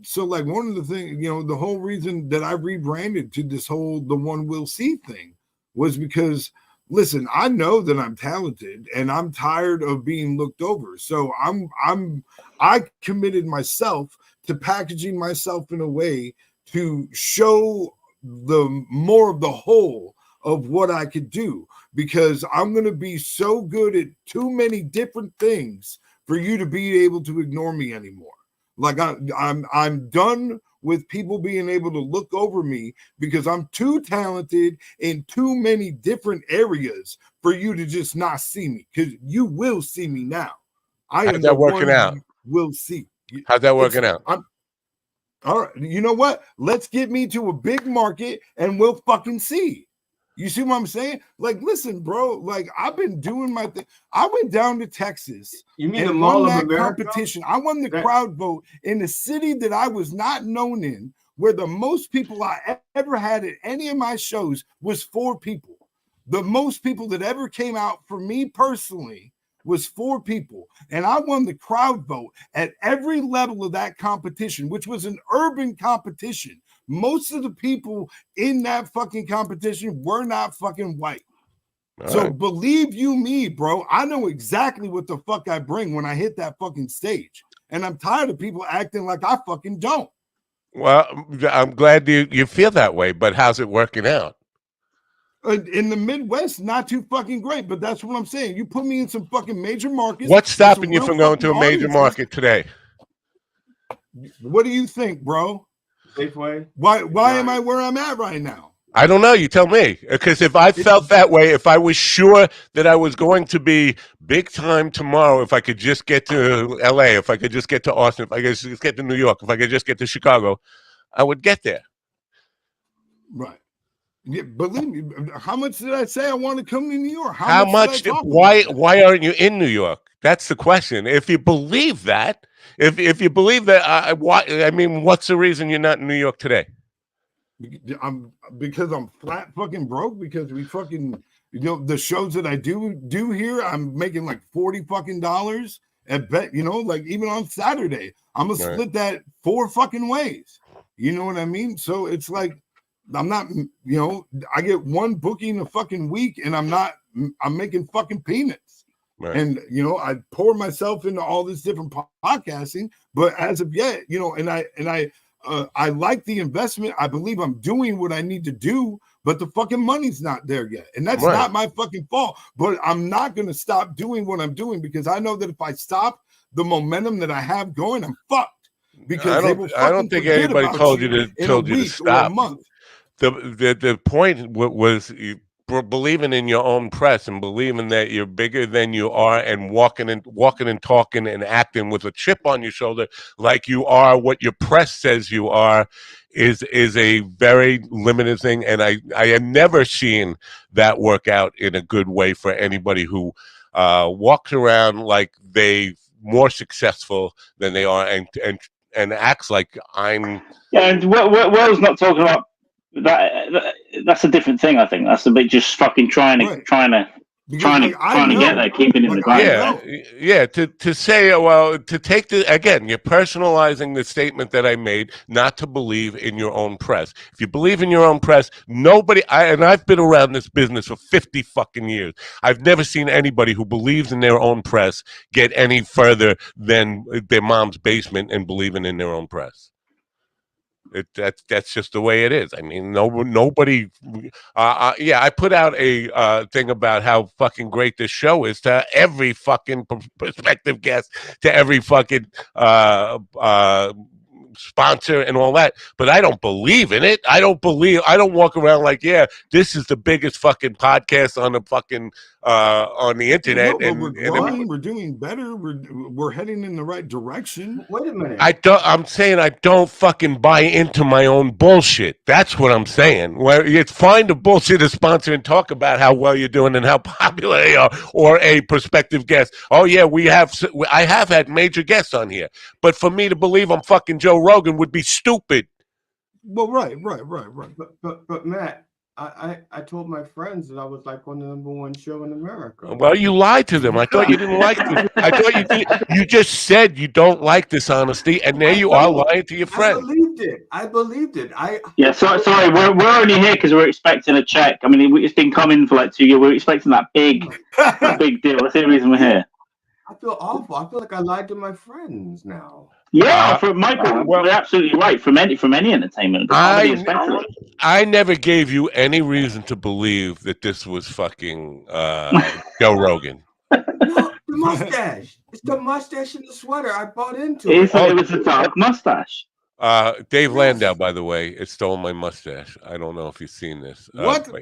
Speaker 5: so one of the things, the whole reason that I rebranded to this whole the one we'll see thing was because, listen, I know that I'm talented and I'm tired of being looked over. So I committed myself to packaging myself in a way to show the more of the whole of what I could do, because I'm going to be so good at too many different things for you to be able to ignore me anymore. Like I'm done with people being able to look over me because I'm too talented in too many different areas for you to just not see me, because you will see me now. I am the one you will see.
Speaker 7: How's that working out?
Speaker 5: All right, you know what? Let's get me to a big market and we'll fucking see. You see what I'm saying? Like, listen, bro. Like, I've been doing my thing. I went down to Texas.
Speaker 6: You mean the Mall of America?
Speaker 5: Competition. I won the crowd vote in a city that I was not known in, where the most people I ever had at any of my shows was 4 people. The most people that ever came out for me personally was 4 people. And I won the crowd vote at every level of that competition, which was an urban competition. Most of the people in that fucking competition were not fucking white. So believe you me, bro, I know exactly what the fuck I bring when I hit that fucking stage. And I'm tired of people acting like I fucking don't.
Speaker 7: Well, I'm glad you feel that way, but how's it working out?
Speaker 5: In the Midwest, not too fucking great, but that's what I'm saying. You put me in some fucking major markets.
Speaker 7: What's stopping you from going to a major market today?
Speaker 5: What do you think, bro?
Speaker 6: Safeway.
Speaker 5: Why am I where I'm at right now?
Speaker 7: I don't know. You tell me. Because if I felt that way, if I was sure that I was going to be big time tomorrow, if I could just get to LA, if I could just get to Austin, if I could just get to New York, if I could just get to Chicago, I would get there.
Speaker 5: Right. Yeah, believe me. How much did I say I want to come to New York?
Speaker 7: How much? Why aren't you in New York? That's the question. If you believe that, if you believe that, what's the reason you're not in New York today?
Speaker 5: Because I'm flat fucking broke, because we fucking, the shows that I do here, I'm making like $40 fucking at bet, like even on Saturday, I'm gonna split that 4 fucking ways. You know what I mean? So it's like, I'm not, I get 1 booking a fucking week and I'm making fucking peanuts. Right. And, I pour myself into all this different podcasting, but as of yet, I like the investment. I believe I'm doing what I need to do, but the fucking money's not there yet. And that's not my fucking fault, but I'm not going to stop doing what I'm doing, because I know that if I stop the momentum that I have going, I'm fucked. Because
Speaker 7: I don't think anybody told you to stop. The point was believing in your own press and believing that you're bigger than you are, and walking and talking and acting with a chip on your shoulder like you are what your press says you are is a very limited thing. And I have never seen that work out in a good way for anybody who walks around like they more successful than they are and acts like I'm.
Speaker 1: Yeah, and Will's not talking about that. That's a different thing. I think that's a bit just fucking trying to get there, keeping in the grind.
Speaker 7: Yeah. To say, to take you're personalizing the statement that I made, not to believe in your own press. If you believe in your own press, I've been around this business for 50 fucking years. I've never seen anybody who believes in their own press get any further than their mom's basement and believing in their own press. That's just the way it is. I mean, nobody. I put out a thing about how fucking great this show is to every fucking prospective guest, to every fucking sponsor and all that, but I don't believe in it. I don't walk around like, yeah, this is the biggest fucking podcast on the fucking on the internet.
Speaker 5: No, we're growing, we're doing better, we're heading in the right direction.
Speaker 6: Wait a minute.
Speaker 7: I'm saying I don't fucking buy into my own bullshit. That's what I'm saying. Where it's fine to bullshit a sponsor and talk about how well you're doing and how popular they are, or a prospective guest. Oh yeah, I have had major guests on here, but for me to believe I'm fucking Joe Rogan would be stupid.
Speaker 5: Well, right.
Speaker 6: But Matt, I told my friends that I was like on the #1 show in America.
Speaker 7: Well, you lied to them. I thought you didn't like this. I thought you did. You just said you don't like dishonesty, and there you are lying to your friends.
Speaker 6: I believed it.
Speaker 1: Yeah, sorry, we're only here because we're expecting a check. I mean, it's been coming for like 2 years. We're expecting that big deal. That's the reason we're here.
Speaker 6: I feel awful. I feel like I lied to my friends now.
Speaker 1: Yeah, for Michael, you're absolutely right. From any entertainment, comedy especially.
Speaker 7: I never gave you any reason to believe that this was fucking Joe Rogan.
Speaker 6: No, the mustache. It's the mustache and the sweater I bought into.
Speaker 1: It was a dark mustache.
Speaker 7: Dave Landau, by the way, it stole my mustache. I don't know if you've seen this.
Speaker 5: What?
Speaker 7: No.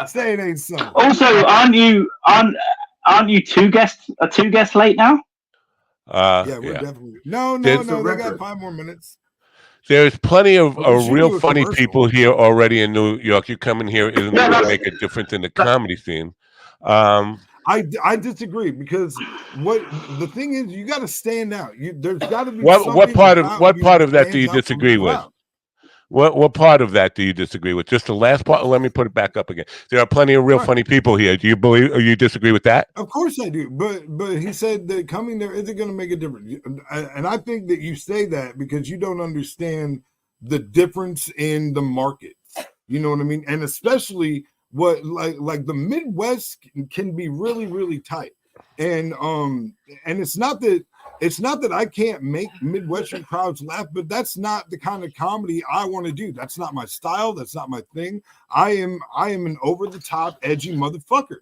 Speaker 5: Say it ain't so.
Speaker 1: Also, aren't you two guests late now?
Speaker 5: Yeah, we're definitely no. They got 5 more minutes.
Speaker 7: There's plenty of real funny people here already in New York. You come in here isn't going to make a difference in the comedy scene.
Speaker 5: I disagree because the thing is, you got to stand out. There's got to be
Speaker 7: what part of that do you disagree with? What part of that do you disagree with? Just the last part? Let me put it back up again. There are plenty of real funny people here. Do you believe or you disagree with that?
Speaker 5: Of course I do. But he said that coming there isn't going to make a difference. And I think that you say that because you don't understand the difference in the market. You know what I mean? And especially what like the Midwest can be really, really tight. And it's not that I can't make Midwestern crowds laugh, but that's not the kind of comedy I want to do. That's not my style. That's not my thing. I am an over the top, edgy motherfucker,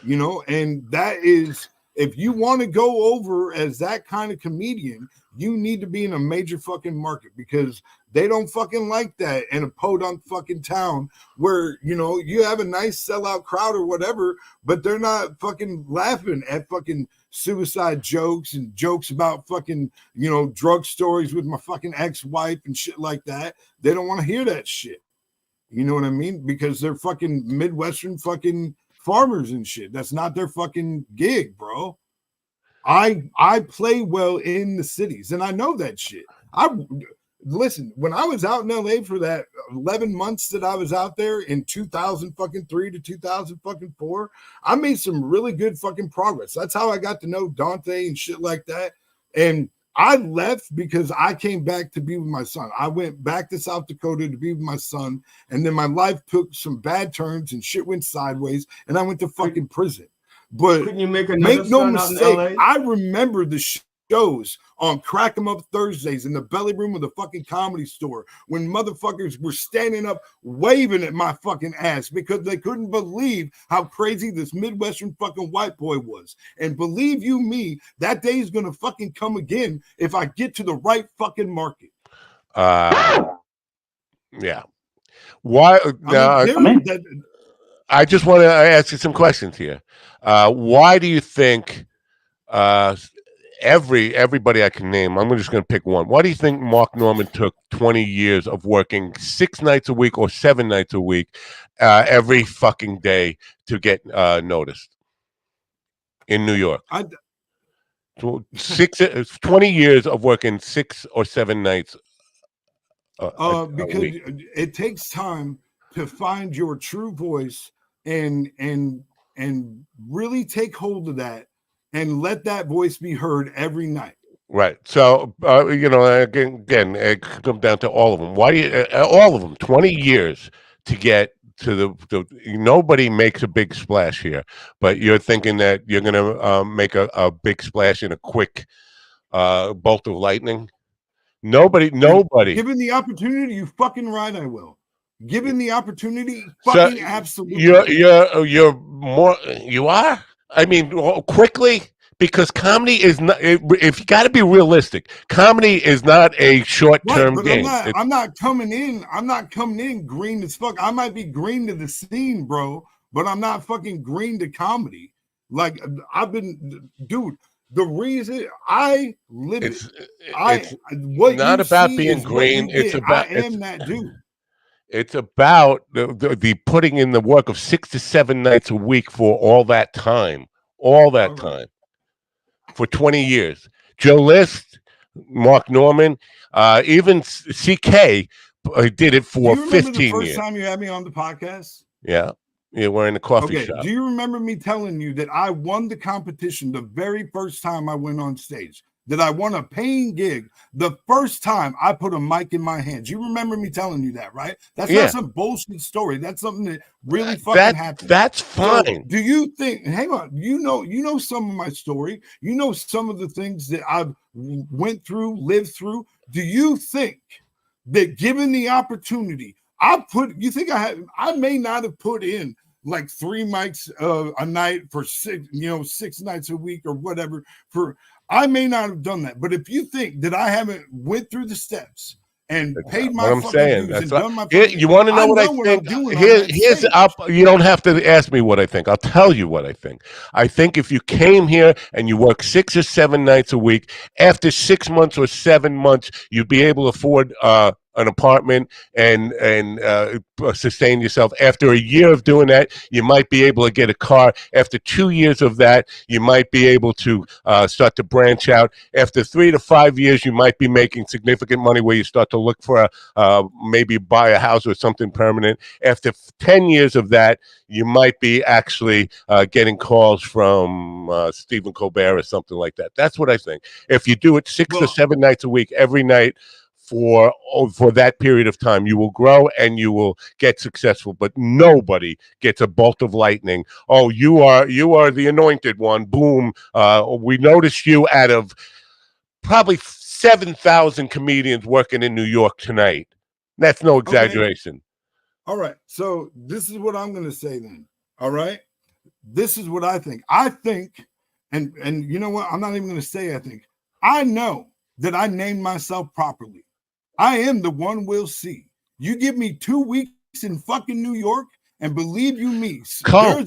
Speaker 5: you know. And that is, if you want to go over as that kind of comedian, you need to be in a major fucking market because they don't fucking like that in a podunk fucking town where, you know, you have a nice sellout crowd or whatever, but they're not fucking laughing at fucking suicide jokes and jokes about fucking, you know, drug stories with my fucking ex-wife and shit like that. They don't want to hear that shit. You know what I mean? Because they're fucking Midwestern fucking farmers and shit. That's not their fucking gig, bro. I play well in the cities and I know that shit. Listen, when I was out in LA for that 11 months that I was out there in 2003 to 2004, I made some really good fucking progress. That's how I got to know Dante and shit like that. And I left because I came back to be with my son. I went back to South Dakota to be with my son. And then my life took some bad turns and shit went sideways. And I went to fucking prison. But
Speaker 6: couldn't you make
Speaker 5: no mistake, I remember the shows on Crack 'em Up Thursdays in the belly room of the fucking Comedy Store when motherfuckers were standing up waving at my fucking ass because they couldn't believe how crazy this Midwestern fucking white boy was. And believe you me, that day is gonna fucking come again if I get to the right fucking market.
Speaker 7: Yeah. Why? I just want to ask you some questions here. Why do you think everybody I can name, I'm just going to pick one. Why do you think Mark Norman took 20 years of working 6 nights a week or 7 nights a week every fucking day to get noticed in New York? 20 years of working 6 or 7 nights
Speaker 5: because it takes time to find your true voice and really take hold of that and let that voice be heard every night.
Speaker 7: Right. So, you know, again, it comes down to all of them. Why do you, all of them, 20 years to get to the nobody makes a big splash here, but you're thinking that you're going to make a big splash in a quick bolt of lightning? Nobody.
Speaker 5: Given the opportunity, you fucking right, I will. Given the opportunity, fucking absolutely.
Speaker 7: You're more. You are. I mean, quickly, because comedy is not. If you got to be realistic, comedy is not a short-term game.
Speaker 5: I'm not coming in. I'm not coming in green as fuck. I might be green to the scene, bro, but I'm not fucking green to comedy. Like I've been, dude. The reason I live
Speaker 7: it's
Speaker 5: what
Speaker 7: not about being green. It's about
Speaker 5: I am that dude.
Speaker 7: It's about the putting in the work of 6 to 7 nights a week for all that time, time for 20 years. Joe List, Mark Norman, Even CK did it for 15 years.
Speaker 5: Do you remember the first time you had me on the podcast?
Speaker 7: Yeah. Yeah, we're in the coffee shop.
Speaker 5: Do you remember me telling you that I won the competition the very first time I went on stage? That I won a paying gig the first time I put a mic in my hands. You remember me telling you that, right? That's not some bullshit story. That's something that really fucking happened.
Speaker 7: That's fine.
Speaker 5: So, do you think, hang on, you know some of my story. You know some of the things that I've went through, lived through. Do you think that given the opportunity, I may not have put in like 3 mics a night for 6 nights a week or whatever. I may not have done that, but if you think that I haven't went through the steps and paid my fucking dues and done my
Speaker 7: you want to know what I think? You don't have to ask me what I think. I'll tell you what I think. I think if you came here and you work 6 or 7 nights a week, after 6 months or 7 months, you'd be able to afford an apartment and sustain yourself. After a year of doing that, you might be able to get a car. After 2 years of that, you might be able to start to branch out. After 3 to 5 years, you might be making significant money where you start to look for maybe buy a house or something permanent. After 10 years of that, you might be actually getting calls from Stephen Colbert or something like that. That's what I think. If you do it 6 or 7 nights a week, every night, for that period of time, you will grow and you will get successful. But nobody gets a bolt of lightning. Oh, you are the anointed one. Boom. We noticed you out of probably 7,000 comedians working in New York tonight. That's no exaggeration.
Speaker 5: Okay. All right. So this is what I'm going to say then. All right. This is what I think. I think, and you know what? I'm not even going to say I think. I know that I named myself properly. I am the one we'll see. You give me 2 weeks in fucking New York, and believe you me,
Speaker 7: go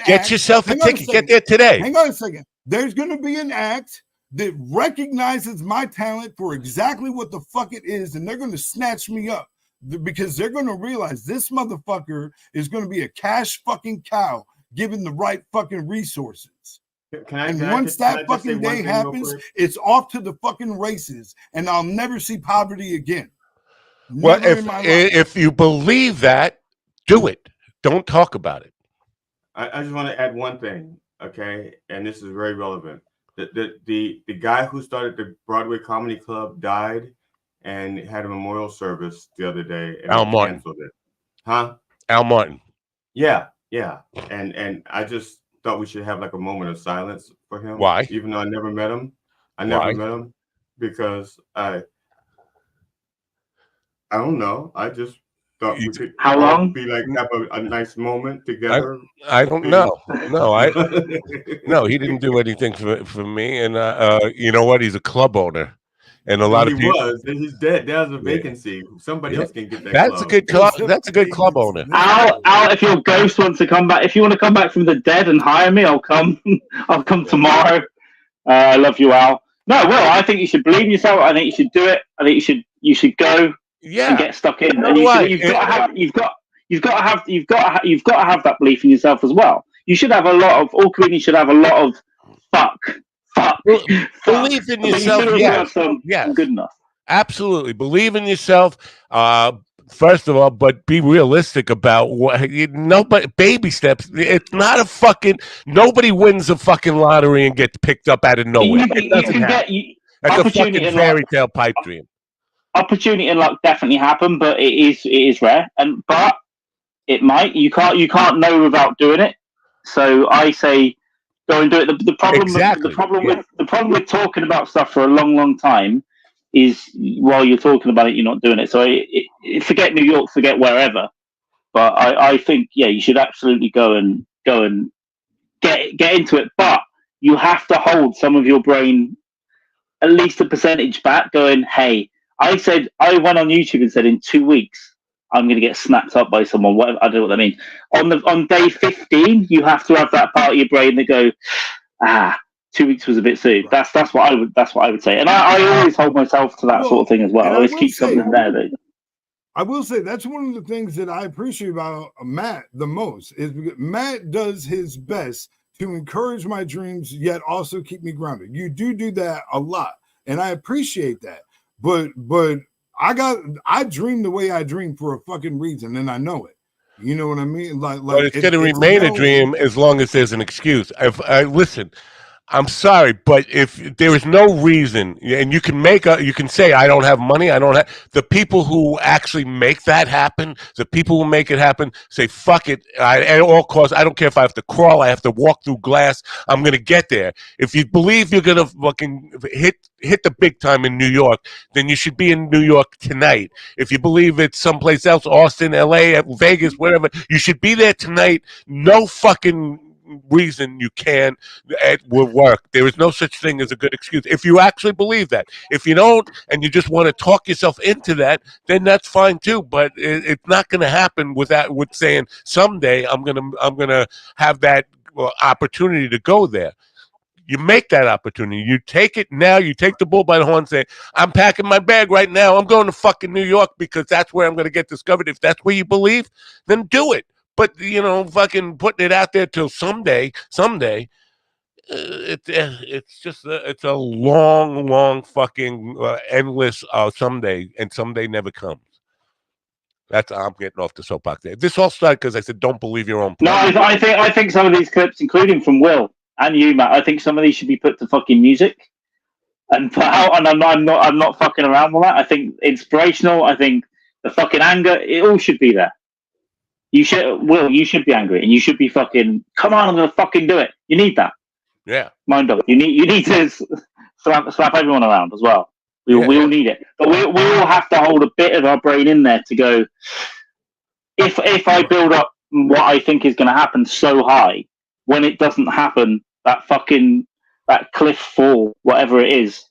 Speaker 7: get yourself a ticket. Get there today.
Speaker 5: Hang on a second. There's going to be an act that recognizes my talent for exactly what the fuck it is, and they're going to snatch me up because they're going to realize this motherfucker is going to be a cash fucking cow given the right fucking resources. Once that fucking day happens, it's off to the fucking races, and I'll never see poverty again.
Speaker 7: Well, if you believe that, do it. Don't talk about it.
Speaker 6: I just want to add one thing, okay? And this is very relevant. The guy who started the Broadway Comedy Club died and had a memorial service the other day. And
Speaker 7: Al Martin.
Speaker 6: Canceled it. Huh?
Speaker 7: Al Martin.
Speaker 6: Yeah. And I just thought we should have like a moment of silence for him.
Speaker 7: Why?
Speaker 6: Even though I never met him. Met him because I don't know. I just thought we could be like have a nice moment together.
Speaker 7: I don't know. No, he didn't do anything for me. And you know what? He's a club owner. And a lot of people.
Speaker 6: He's dead. There's a vacancy. Somebody else can get that.
Speaker 7: That's a good club. That's a good club owner.
Speaker 1: Al, if your ghost wants to come back, if you want to come back from the dead and hire me, I'll come. I'll come tomorrow. I love you, Al. No, well, I think you should believe in yourself. I think you should do it. I think you should go and get stuck in. And you've got to have that belief in yourself as well. You should have all comedians should have a lot of fuck.
Speaker 7: Believe in yourself. Yes.
Speaker 1: Good enough.
Speaker 7: Absolutely. Believe in yourself. First of all, but be realistic about baby steps. It's not a fucking, nobody wins a fucking lottery and gets picked up out of nowhere. That's a fucking fairy tale pipe dream.
Speaker 1: Opportunity and luck definitely happen, but it is rare. But it might. You can't know without doing it. So I say, go and do it. The problem with talking about stuff for a long, long time is while you're talking about it, you're not doing it. So forget New York, forget wherever. But I think you should absolutely go and get into it. But you have to hold some of your brain at least a percentage back. Going, hey, I went on YouTube and said in 2 weeks I'm going to get snapped up by someone. Whatever, I don't know what that means. On day 15, you have to have that part of your brain that go, 2 weeks was a bit soon. That's what I would say. And I always hold myself to that sort of thing as well. I always keep something there.
Speaker 5: I will say that's one of the things that I appreciate about Matt the most is because Matt does his best to encourage my dreams, yet also keep me grounded. You do that a lot, and I appreciate that. But I dream the way I dream for a fucking reason, and I know it. You know what I mean?
Speaker 7: But it's going to remain a dream as long as there's an excuse. If listen, I'm sorry, but if there is no reason, and you can say, I don't have money, I don't have, the people who actually make that happen, the people who make it happen, say, fuck it, at all costs, I don't care if I have to crawl, I have to walk through glass, I'm going to get there. If you believe you're going to fucking hit the big time in New York, then you should be in New York tonight. If you believe it's someplace else, Austin, LA, Vegas, wherever, you should be there tonight. No fucking reason you can't. It will work. There is no such thing as a good excuse. If you actually believe that. If you don't, and you just want to talk yourself into that, then that's fine too. But it's not going to happen with saying someday I'm gonna have that opportunity to go there. You make that opportunity. You take it now. You take the bull by the horn and say, I'm packing my bag right now. I'm going to fucking New York because that's where I'm going to get discovered. If that's where you believe, then do it. But, fucking putting it out there till someday, it's just it's a long fucking endless someday, and someday never comes. I'm getting off the soapbox there. This all started because I said, don't believe your own plan.
Speaker 1: No, I think some of these clips, including from Will and you, Matt, I think some of these should be put to fucking music and put out. And I'm not fucking around with that. I think inspirational. I think the fucking anger, it all should be there. You should be angry, and you should be fucking, come on, I'm gonna fucking do it. You need that.
Speaker 7: Yeah.
Speaker 1: Mind dog. You need to slap everyone around as well. We all need it. But we all have to hold a bit of our brain in there to go, if I build up what I think is gonna happen so high, when it doesn't happen, that cliff fall, whatever it is,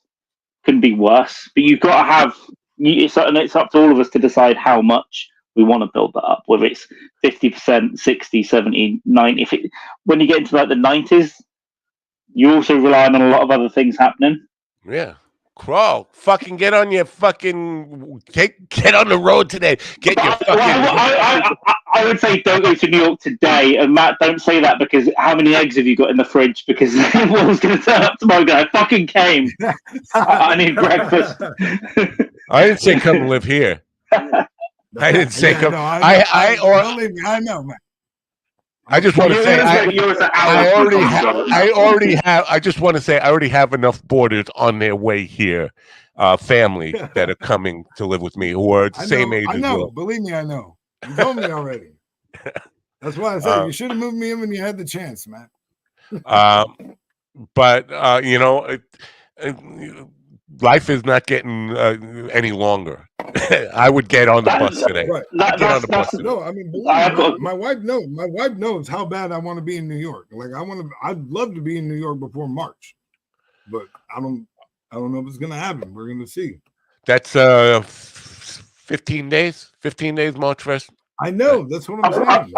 Speaker 1: can be worse. But you've got to have, it's up to all of us to decide how much we want to build that up, whether it's 50%, 60, 70, 90. When you get into like the 90s, you're also relying on a lot of other things happening.
Speaker 7: Yeah. Crawl. Fucking get on your fucking, get on the road today. Get your fucking.
Speaker 1: I would say don't go to New York today. And Matt, don't say that, because how many eggs have you got in the fridge? Because everyone's going to turn up tomorrow going, I fucking came. I need breakfast.
Speaker 7: I didn't say come live here. I didn't say come.
Speaker 5: I know, man.
Speaker 7: I just want to say I just want to say I already have enough boarders on their way here, family that are coming to live with me who are the same age.
Speaker 5: I know. Believe me, I know. You told me already. That's why I said you should have moved me in when you had the chance, man.
Speaker 7: But life is not getting any longer. I would get on the bus today.
Speaker 5: Right. No, I mean, my wife knows. My wife knows how bad I want to be in New York. Like I'd love to be in New York before March, but I don't know if it's gonna happen. We're gonna see.
Speaker 7: That's 15 days. 15 days, March 1st.
Speaker 5: I know. That's what I'm saying.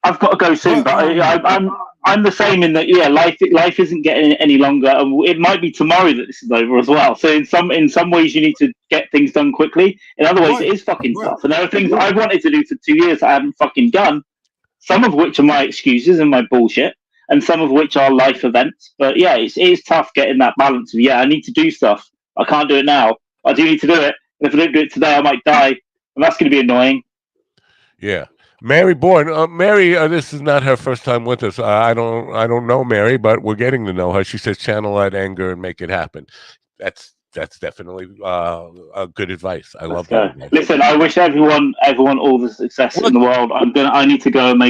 Speaker 1: I've got to go soon, but I'm the same in that. Yeah, life isn't getting any longer, and it might be tomorrow that this is over as well. So in some ways, you need to get things done quickly. In other ways, it is fucking tough. And there are things I wanted to do for 2 years that I haven't fucking done. Some of which are my excuses and my bullshit, and some of which are life events. But yeah, it is tough getting that balance of I need to do stuff. I can't do it now. I do need to do it. And if I don't do it today, I might die, and that's going to be annoying.
Speaker 7: Yeah. Mary Bourne, Mary, this is not her first time with us. I don't know Mary, but we're getting to know her. She says, channel that anger and make it happen. That's definitely a good advice. I love that.
Speaker 1: Listen, I wish everyone all the success in the world. I need to go and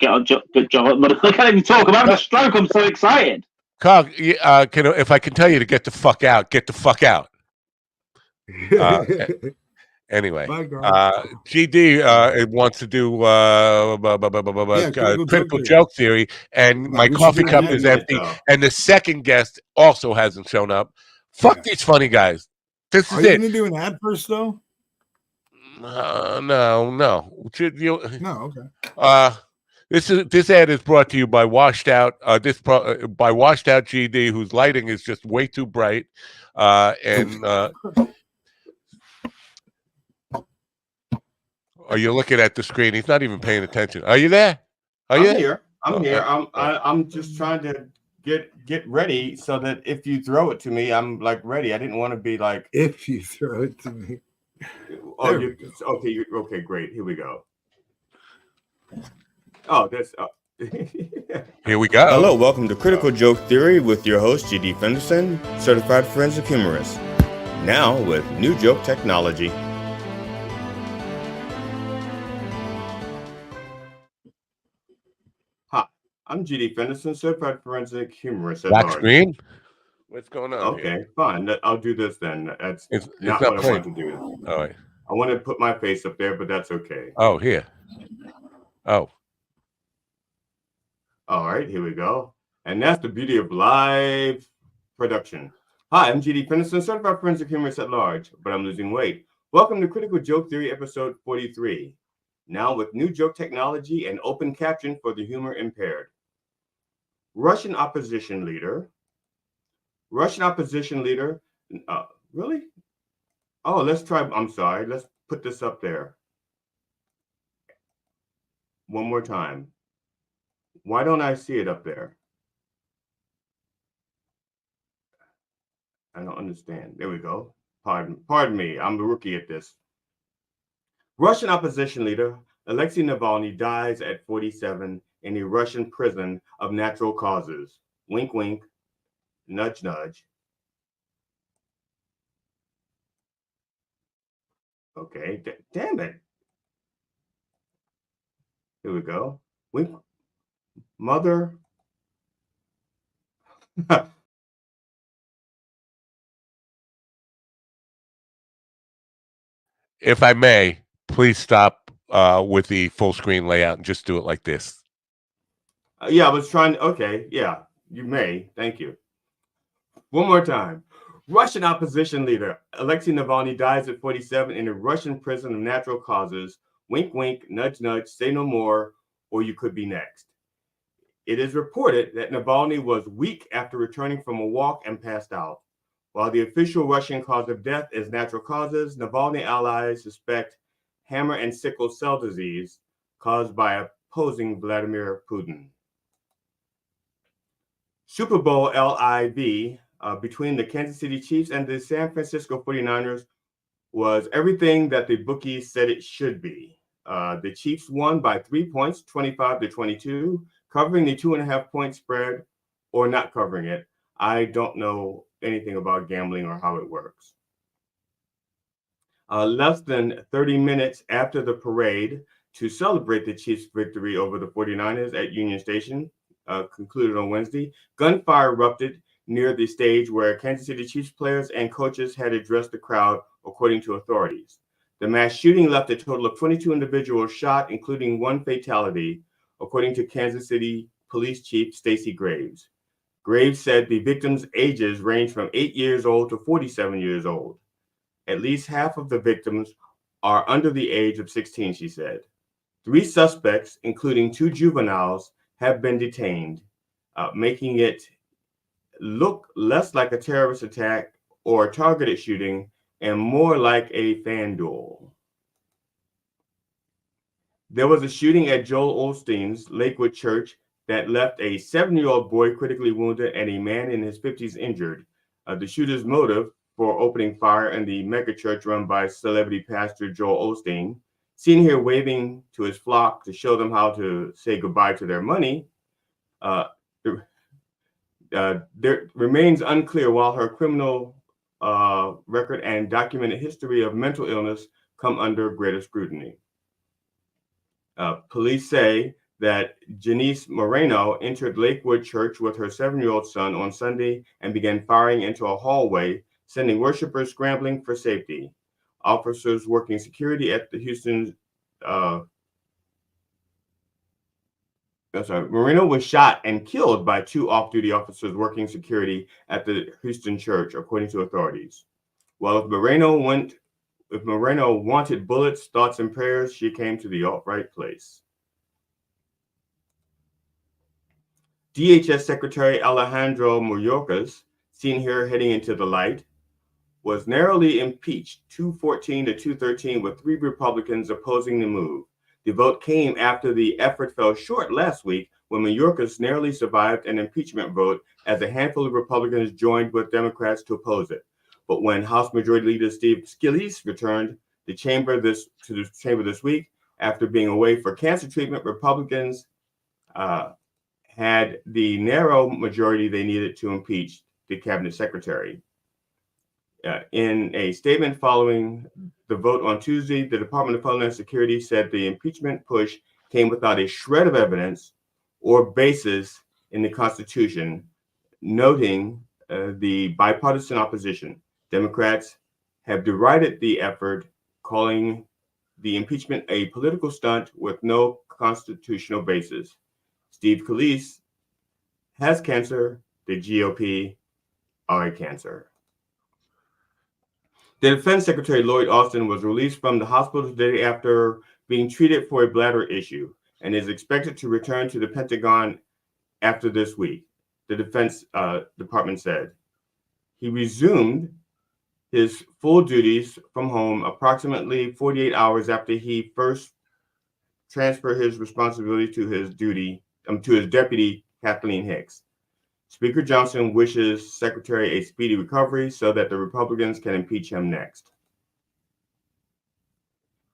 Speaker 1: get a good job, but I can't even talk. I'm having a stroke. I'm so excited.
Speaker 7: Carl, if I can tell you to get the fuck out, get the fuck out. Anyway, GD wants to do critical joke theory, and my coffee cup is empty, and the second guest also hasn't shown up. Fuck these funny guys. This is it. Are
Speaker 5: you going to do an ad first, though?
Speaker 7: No.
Speaker 5: No,
Speaker 7: okay. This ad is brought to you by Washed Out. By Washed Out GD, whose lighting is just way too bright, and. Are you looking at the screen? He's not even paying attention. Are you there?
Speaker 6: I'm here. I'm here. I'm just trying to get ready so that if you throw it to me, I'm like ready. I didn't want to be like
Speaker 5: if you throw it to me.
Speaker 6: Oh, you okay? Okay, great. Here we go. Oh, that's.
Speaker 7: Here we go.
Speaker 6: Hello, welcome to Critical Joke Theory with your host G.D. Fenderson, certified forensic humorist. Now with new joke technology. Hi, I'm G.D. Fenderson, certified forensic humorist at
Speaker 7: Black
Speaker 6: large.
Speaker 7: screen? What's going on
Speaker 6: Okay,
Speaker 7: here?
Speaker 6: fine. I'll do this then. That's
Speaker 7: It's
Speaker 6: not
Speaker 7: not
Speaker 6: what
Speaker 7: playing.
Speaker 6: I want to do.
Speaker 7: All right.
Speaker 6: I want to put my face up there, but that's okay.
Speaker 7: Oh, here. Oh.
Speaker 6: All right, here we go. And that's the beauty of live production. Hi, I'm G.D. Fenderson, certified forensic humorist at large, but I'm losing weight. Welcome to Critical Joke Theory, episode 43. Now with new joke technology and open caption for the humor impaired. Russian opposition leader. Really? Oh, let's try. I'm sorry. Let's put this up there. One more time. Why don't I see it up there? I don't understand. There we go. Pardon me. I'm a rookie at this. Russian opposition leader Alexei Navalny dies at 47 in a Russian prison of natural causes. Wink, wink. Nudge, nudge. Okay. Damn it. Here we go. Wink. Mother.
Speaker 7: If I may, please stop with the full screen layout and just do it like this.
Speaker 6: Yeah, I was trying. Okay, yeah, you may. Thank you. One more time. Russian opposition leader Alexei Navalny dies at 47 in a Russian prison of natural causes. Wink, wink, nudge, nudge, say no more, or you could be next. It is reported that Navalny was weak after returning from a walk and passed out. While the official Russian cause of death is natural causes, Navalny allies suspect hammer and sickle cell disease caused by opposing Vladimir Putin. Super Bowl LIV between the Kansas City Chiefs and the San Francisco 49ers was everything that the bookies said it should be. The Chiefs won by 3 points, 25-22, covering the 2.5-point spread or not covering it. I don't know anything about gambling or how it works. Less than 30 minutes after the parade to celebrate the Chiefs' victory over the 49ers at Union Station, concluded on Wednesday, gunfire erupted near the stage where Kansas City Chiefs players and coaches had addressed the crowd, according to authorities. The mass shooting left a total of 22 individuals shot, including one fatality, according to Kansas City Police Chief Stacey Graves. Graves said the victims' ages range from 8 years old to 47 years old. At least half of the victims are under the age of 16, she said. 3 suspects, including 2 juveniles, have been detained, making it look less like a terrorist attack or a targeted shooting and more like a fan duel. There was a shooting at Joel Osteen's Lakewood Church that left a 7-year-old boy critically wounded and a man in his 50s injured. The shooter's motive for opening fire in the megachurch run by celebrity pastor Joel Osteen, seen here waving to his flock to show them how to say goodbye to their money, there remains unclear while her criminal record and documented history of mental illness come under greater scrutiny. Police say that Janice Moreno entered Lakewood Church with her 7-year-old son on Sunday and began firing into a hallway, sending worshipers scrambling for safety. Officers working security at the Houston Moreno was shot and killed by 2 off-duty officers working security at the Houston church, according to authorities. Well, if Moreno wanted bullets, thoughts, and prayers, she came to the right place. DHS Secretary Alejandro Mayorkas, seen here heading into the light, was narrowly impeached 214 to 213 with 3 Republicans opposing the move. The vote came after the effort fell short last week when Mayorkas narrowly survived an impeachment vote as a handful of Republicans joined with Democrats to oppose it. But when House Majority Leader Steve Scalise returned to the chamber this week after being away for cancer treatment, Republicans had the narrow majority they needed to impeach the cabinet secretary. In a statement following the vote on Tuesday, the Department of Homeland Security said the impeachment push came without a shred of evidence or basis in the Constitution, noting the bipartisan opposition. Democrats have derided the effort, calling the impeachment a political stunt with no constitutional basis. Steve Scalise has cancer. The GOP are a cancer. The Defense Secretary Lloyd Austin was released from the hospital today after being treated for a bladder issue and is expected to return to the Pentagon after this week, the Defense Department said. He resumed his full duties from home approximately 48 hours after he first transferred his responsibility to his deputy, Kathleen Hicks. Speaker Johnson wishes Secretary a speedy recovery so that the Republicans can impeach him next.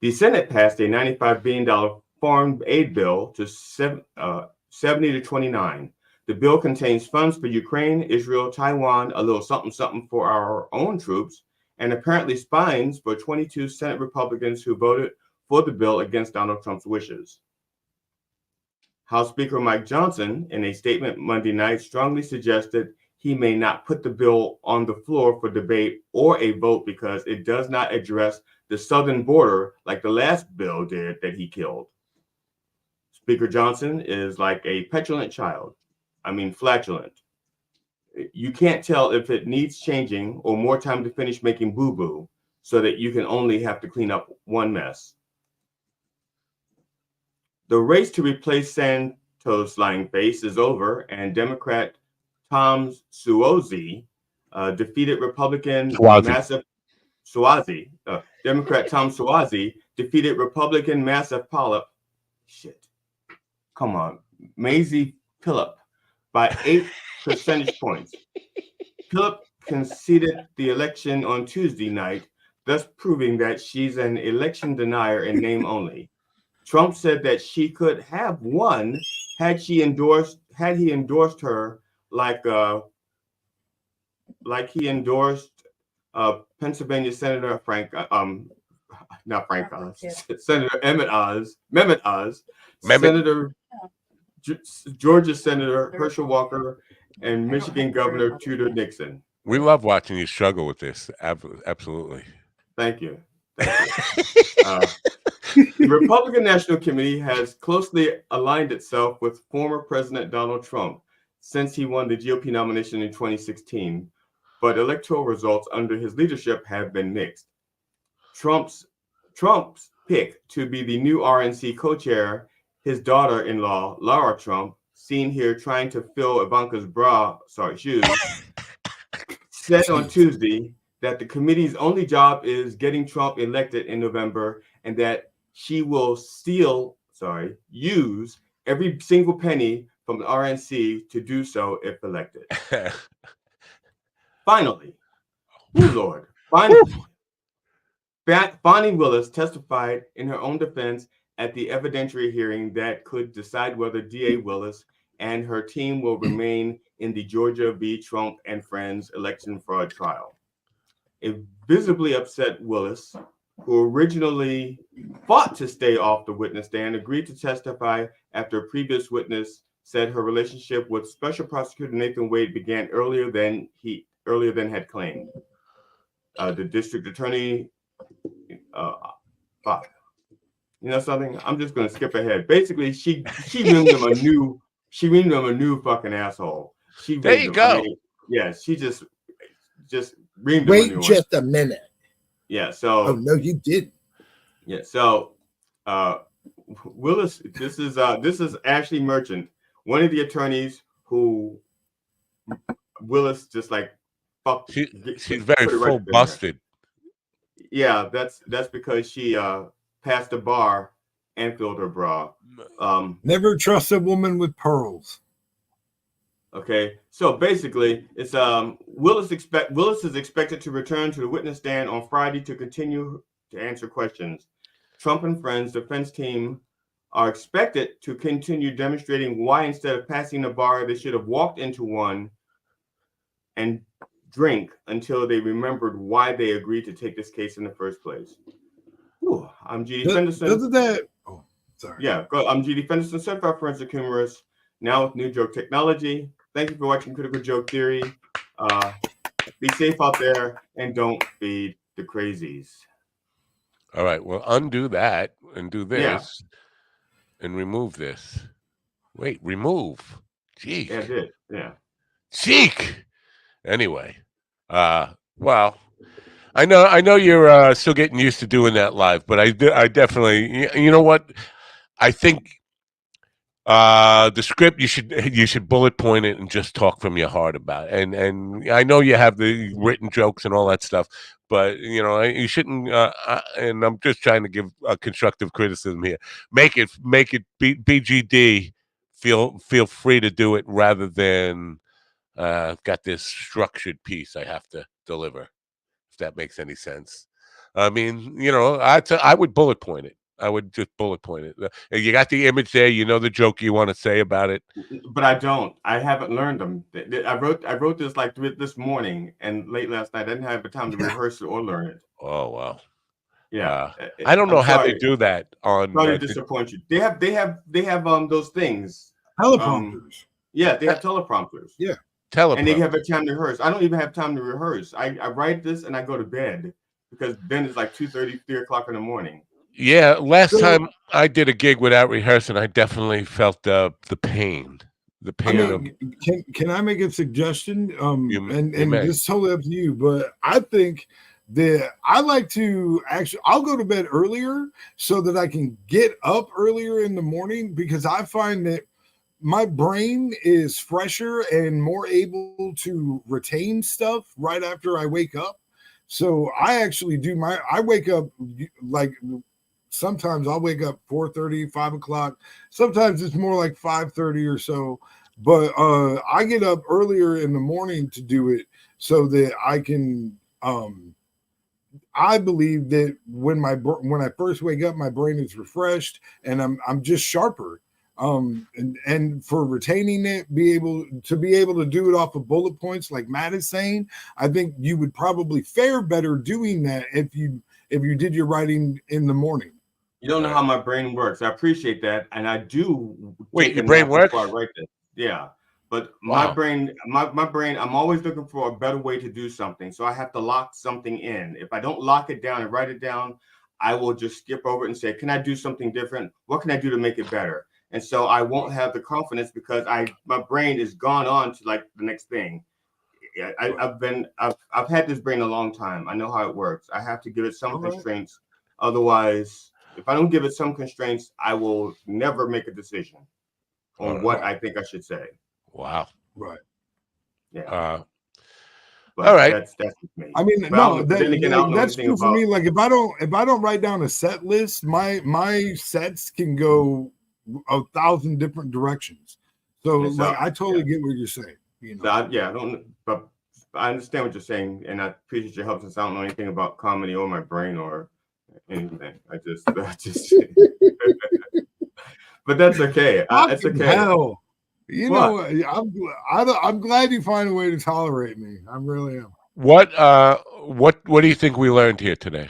Speaker 6: The Senate passed a $95 billion foreign aid bill to 70-29. The bill contains funds for Ukraine, Israel, Taiwan, a little something something for our own troops, and apparently fines for 22 Senate Republicans who voted for the bill against Donald Trump's wishes. House Speaker Mike Johnson, in a statement Monday night, strongly suggested he may not put the bill on the floor for debate or a vote because it does not address the southern border like the last bill did that he killed. Speaker Johnson is like a petulant child. I mean, flatulent. You can't tell if it needs changing or more time to finish making boo-boo so that you can only have to clean up one mess. The race to replace Santos' lying face is over, and Democrat Tom Suozzi defeated Republican Democrat Tom Suozzi defeated Republican Massive Polyp. Maisie Phillip by 8 percentage points. Phillip conceded the election on Tuesday night, thus proving that she's an election denier in name only. Trump said that she could have won had he endorsed her like he endorsed Pennsylvania Senator Senator Mehmet Oz, Senator Georgia Senator Herschel Walker, and Michigan Governor Tudor Nixon.
Speaker 7: We love watching you struggle with this. Absolutely.
Speaker 6: Thank you. The Republican National Committee has closely aligned itself with former President Donald Trump since he won the GOP nomination in 2016, but electoral results under his leadership have been mixed. Trump's pick to be the new RNC co-chair, his daughter-in-law, Lara Trump, seen here trying to fill Ivanka's shoes, said on Tuesday that the committee's only job is getting Trump elected in November and that she will use every single penny from the RNC to do so if elected. Finally, Bonnie Willis testified in her own defense at the evidentiary hearing that could decide whether DA Willis and her team will remain in the Georgia v. Trump and Friends election fraud trial. It visibly upset Willis, who originally fought to stay off the witness stand, agreed to testify after a previous witness said her relationship with Special Prosecutor Nathan Wade began earlier than had claimed. The district attorney, you know something? I'm just going to skip ahead. Basically, she reamed him a new fucking asshole.
Speaker 7: There you go.
Speaker 6: She just reamed him a new one.
Speaker 5: Wait just a minute.
Speaker 6: Yeah. So.
Speaker 5: Oh no, you didn't.
Speaker 6: Yeah. So, Willis, this is Ashley Merchant, one of the attorneys who Willis just like fuck.
Speaker 7: She's very full busted.
Speaker 6: Yeah, that's because she passed a bar and filled her bra.
Speaker 5: Never trust a woman with pearls.
Speaker 6: Okay, so basically, it's Willis is expected to return to the witness stand on Friday to continue to answer questions. Trump and friends defense team are expected to continue demonstrating why instead of passing a bar, they should have walked into one and drink until they remembered why they agreed to take this case in the first place. Ooh, I'm G.D. Fenderson.
Speaker 5: Doesn't that? Oh, sorry.
Speaker 6: Yeah, I'm G.D. Fenderson, certified forensic humorist, now with new joke technology. Thank you for watching Critical Joke Theory. Be safe out there and don't feed the crazies.
Speaker 7: All right, well, undo that and do this and remove this. Wait, remove. Cheek.
Speaker 6: Yeah, I did. Yeah.
Speaker 7: Cheek. Anyway, well, I know you're still getting used to doing that live, but I definitely, you know what? I think the script you should bullet point it and just talk from your heart about it. And I know you have the written jokes and all that stuff, but you know you shouldn't. And I'm just trying to give a constructive criticism here. Make it BGD. Feel free to do it rather than got this structured piece I have to deliver. If that makes any sense. I mean, you know, I would bullet point it. I would just bullet point it. You got the image there. You know the joke you want to say about it.
Speaker 6: But I don't. I haven't learned them. I wrote this like this morning and late last night. I didn't have the time to rehearse it or learn it.
Speaker 7: Oh wow.
Speaker 6: Yeah.
Speaker 7: I don't know how they do that on.
Speaker 6: Sorry to disappoint you. They have those things.
Speaker 5: Teleprompters.
Speaker 6: Yeah, they have teleprompters.
Speaker 5: Yeah.
Speaker 7: Teleprompter.
Speaker 6: And they have a time to rehearse. I don't even have time to rehearse. I write this and I go to bed because then it's like 2:30, 3 o'clock in the morning.
Speaker 7: Yeah, last time I did a gig without rehearsing, I definitely felt the pain. The pain.
Speaker 5: I mean, can I make a suggestion? And
Speaker 7: may.
Speaker 5: this is totally up to you, but I think that I like to I'll go to bed earlier so that I can get up earlier in the morning because I find that my brain is fresher and more able to retain stuff right after I wake up. So I actually do I wake up like sometimes I'll wake up 4:30, 5 o'clock. Sometimes it's more like 5:30 or so. But I get up earlier in the morning to do it so that I can. I believe that when I first wake up, my brain is refreshed and I'm just sharper. And for retaining it, be able to do it off of bullet points like Matt is saying, I think you would probably fare better doing that if you did your writing in the morning.
Speaker 6: You don't know how my brain works. I appreciate that, and I do.
Speaker 7: Wait, your brain works?
Speaker 6: I write this. Yeah, but my brain, I'm always looking for a better way to do something. So I have to lock something in. If I don't lock it down and write it down, I will just skip over it and say, "Can I do something different? What can I do to make it better?" And so I won't have the confidence because my brain is gone on to like the next thing. I've had this brain a long time. I know how it works. I have to give it some constraints. Otherwise, if I don't give it some constraints, I will never make a decision on what I think I should say.
Speaker 7: Wow.
Speaker 5: Right.
Speaker 6: Yeah.
Speaker 7: All right.
Speaker 6: That's me.
Speaker 5: I mean, that's true for me. Like if I don't write down a set list, my sets can go 1,000 different directions. So like I totally get what you're saying. You know?
Speaker 6: But I understand what you're saying, and I appreciate your help since I don't know anything about comedy or my brain or anything. I just but that's okay. That's okay.
Speaker 5: Hell. You know, I'm glad you find a way to tolerate me. I really am.
Speaker 7: What do you think we learned here today?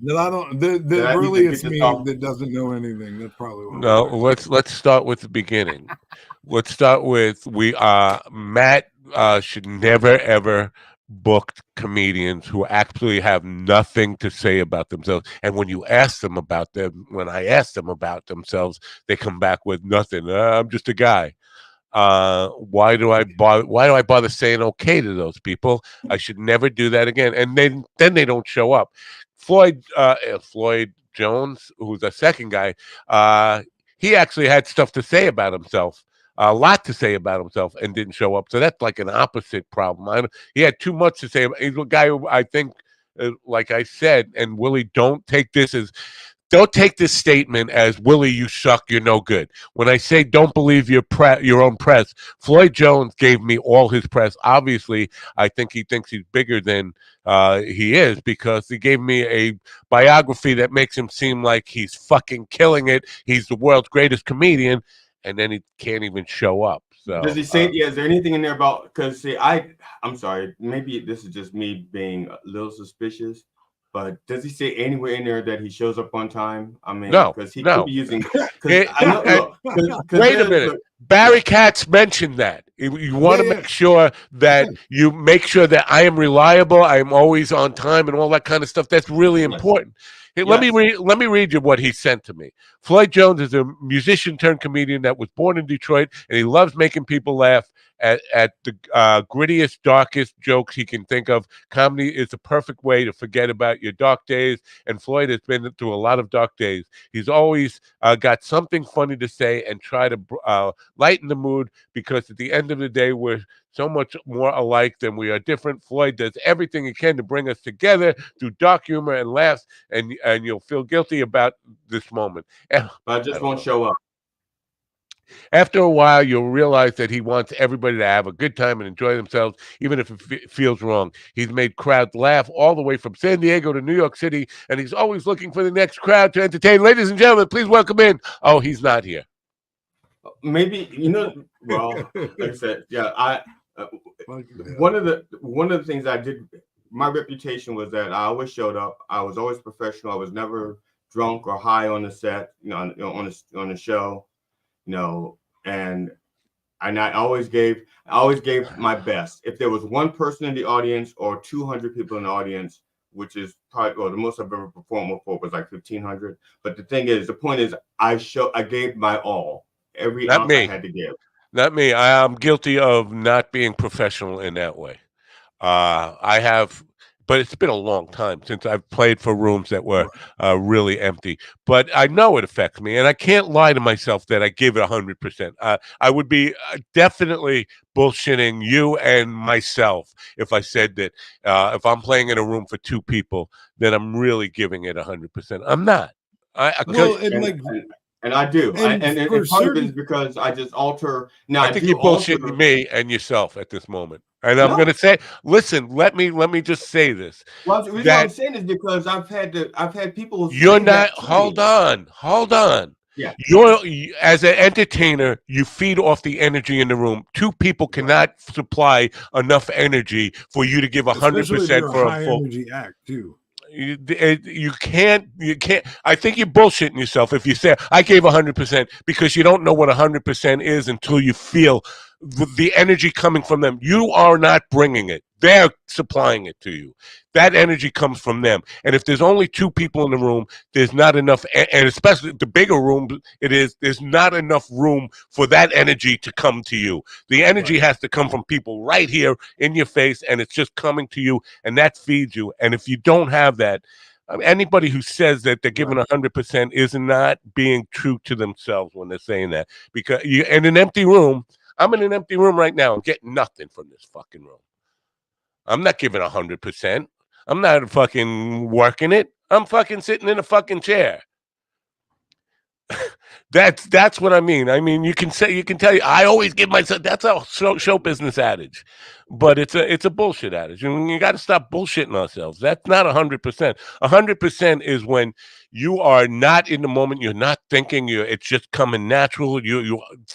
Speaker 5: That I don't. That really is me that doesn't know anything. That's probably what.
Speaker 7: No, let's start with the beginning. Let's start with Matt should never ever book comedians who actually have nothing to say about themselves. And when you ask them about them, when I ask them about themselves, they come back with nothing. I'm just a guy. Why do I bother saying okay to those people? I should never do that again. And then they don't show up. Floyd Jones, who's the second guy, he actually had stuff to say about himself, a lot to say about himself, and didn't show up. So that's like an opposite problem. He had too much to say. He's a guy who I think, like I said, and Willie, don't take this as don't take this statement as Willie, you suck, you're no good. When I say don't believe your own press, Floyd Jones gave me all his press. Obviously, I think he thinks he's bigger than he is because he gave me a biography that makes him seem like he's fucking killing it. He's the world's greatest comedian, and then he can't even show up. So,
Speaker 6: does he say? Yeah, is there anything in there about? Because see, I'm sorry, maybe this is just me being a little suspicious, but does he say anywhere in there that he shows up on time? I mean, because he could be using.
Speaker 7: Wait a minute. Barry Katz mentioned that. You want to make sure that you make sure that I am reliable, I am always on time, and all that kind of stuff. That's really important. Hey, let me read you what he sent to me. Floyd Jones is a musician turned comedian that was born in Detroit, and he loves making people laugh at the grittiest, darkest jokes he can think of. Comedy is the perfect way to forget about your dark days, and Floyd has been through a lot of dark days. He's always got something funny to say and try to lighten the mood, because at the end of the day, we're so much more alike than we are different. Floyd does everything he can to bring us together through dark humor and laughs, and you'll feel guilty about this moment.
Speaker 6: But I just won't show up.
Speaker 7: After a while, you'll realize that he wants everybody to have a good time and enjoy themselves, even if it feels wrong. He's made crowds laugh all the way from San Diego to New York City, and he's always looking for the next crowd to entertain. Ladies and gentlemen, please welcome in. Oh, he's not here.
Speaker 6: Maybe, well, like I said, yeah, one of the things I did, my reputation was that I always showed up. I was always professional. I was never drunk or high on the set, on the show, and I always gave my best. If there was one person in the audience or 200 people in the audience, which is probably, the most I've ever performed for was like 1,500. But the point is, I gave my all. Every ounce I had to give.
Speaker 7: Not me. I am guilty of not being professional in that way. I have, but it's been a long time since I've played for rooms that were really empty. But I know it affects me, and I can't lie to myself that I give it 100%. I would be definitely bullshitting you and myself if I said that if I'm playing in a room for 2 people, then I'm really giving it 100%. I'm not.
Speaker 6: And I do. And part of it is because I just alter. Now,
Speaker 7: I think you're bullshitting me and yourself at this moment. And I'm going to say, listen, let me just say this.
Speaker 6: Well, the reason I'm saying is because I've had people.
Speaker 7: You're not. Hold on.
Speaker 6: Yeah.
Speaker 7: As an entertainer, you feed off the energy in the room. 2 people cannot supply enough energy for you to give 100% for a full
Speaker 5: energy act too.
Speaker 7: You can't. I think you're bullshitting yourself if you say I gave 100%, because you don't know what 100% is until you feel the energy coming from them. You are not bringing it. They're supplying it to you. That energy comes from them. And if there's only 2 people in the room, there's not enough, and especially the bigger room there's not enough room for that energy to come to you. The energy has to come from people right here in your face, and it's just coming to you, and that feeds you. And if you don't have that, anybody who says that they're giving 100% is not being true to themselves when they're saying that. Because in an empty room, I'm in an empty room right now. I'm getting nothing from this fucking room. I'm not giving 100%. I'm not fucking working it. I'm fucking sitting in a fucking chair. That's what I mean. I mean, you can tell you I always give myself. That's a show business adage, but it's a bullshit adage. And you got to stop bullshitting ourselves. That's not 100%. 100% is when you are not in the moment. You're not thinking. It's just coming natural.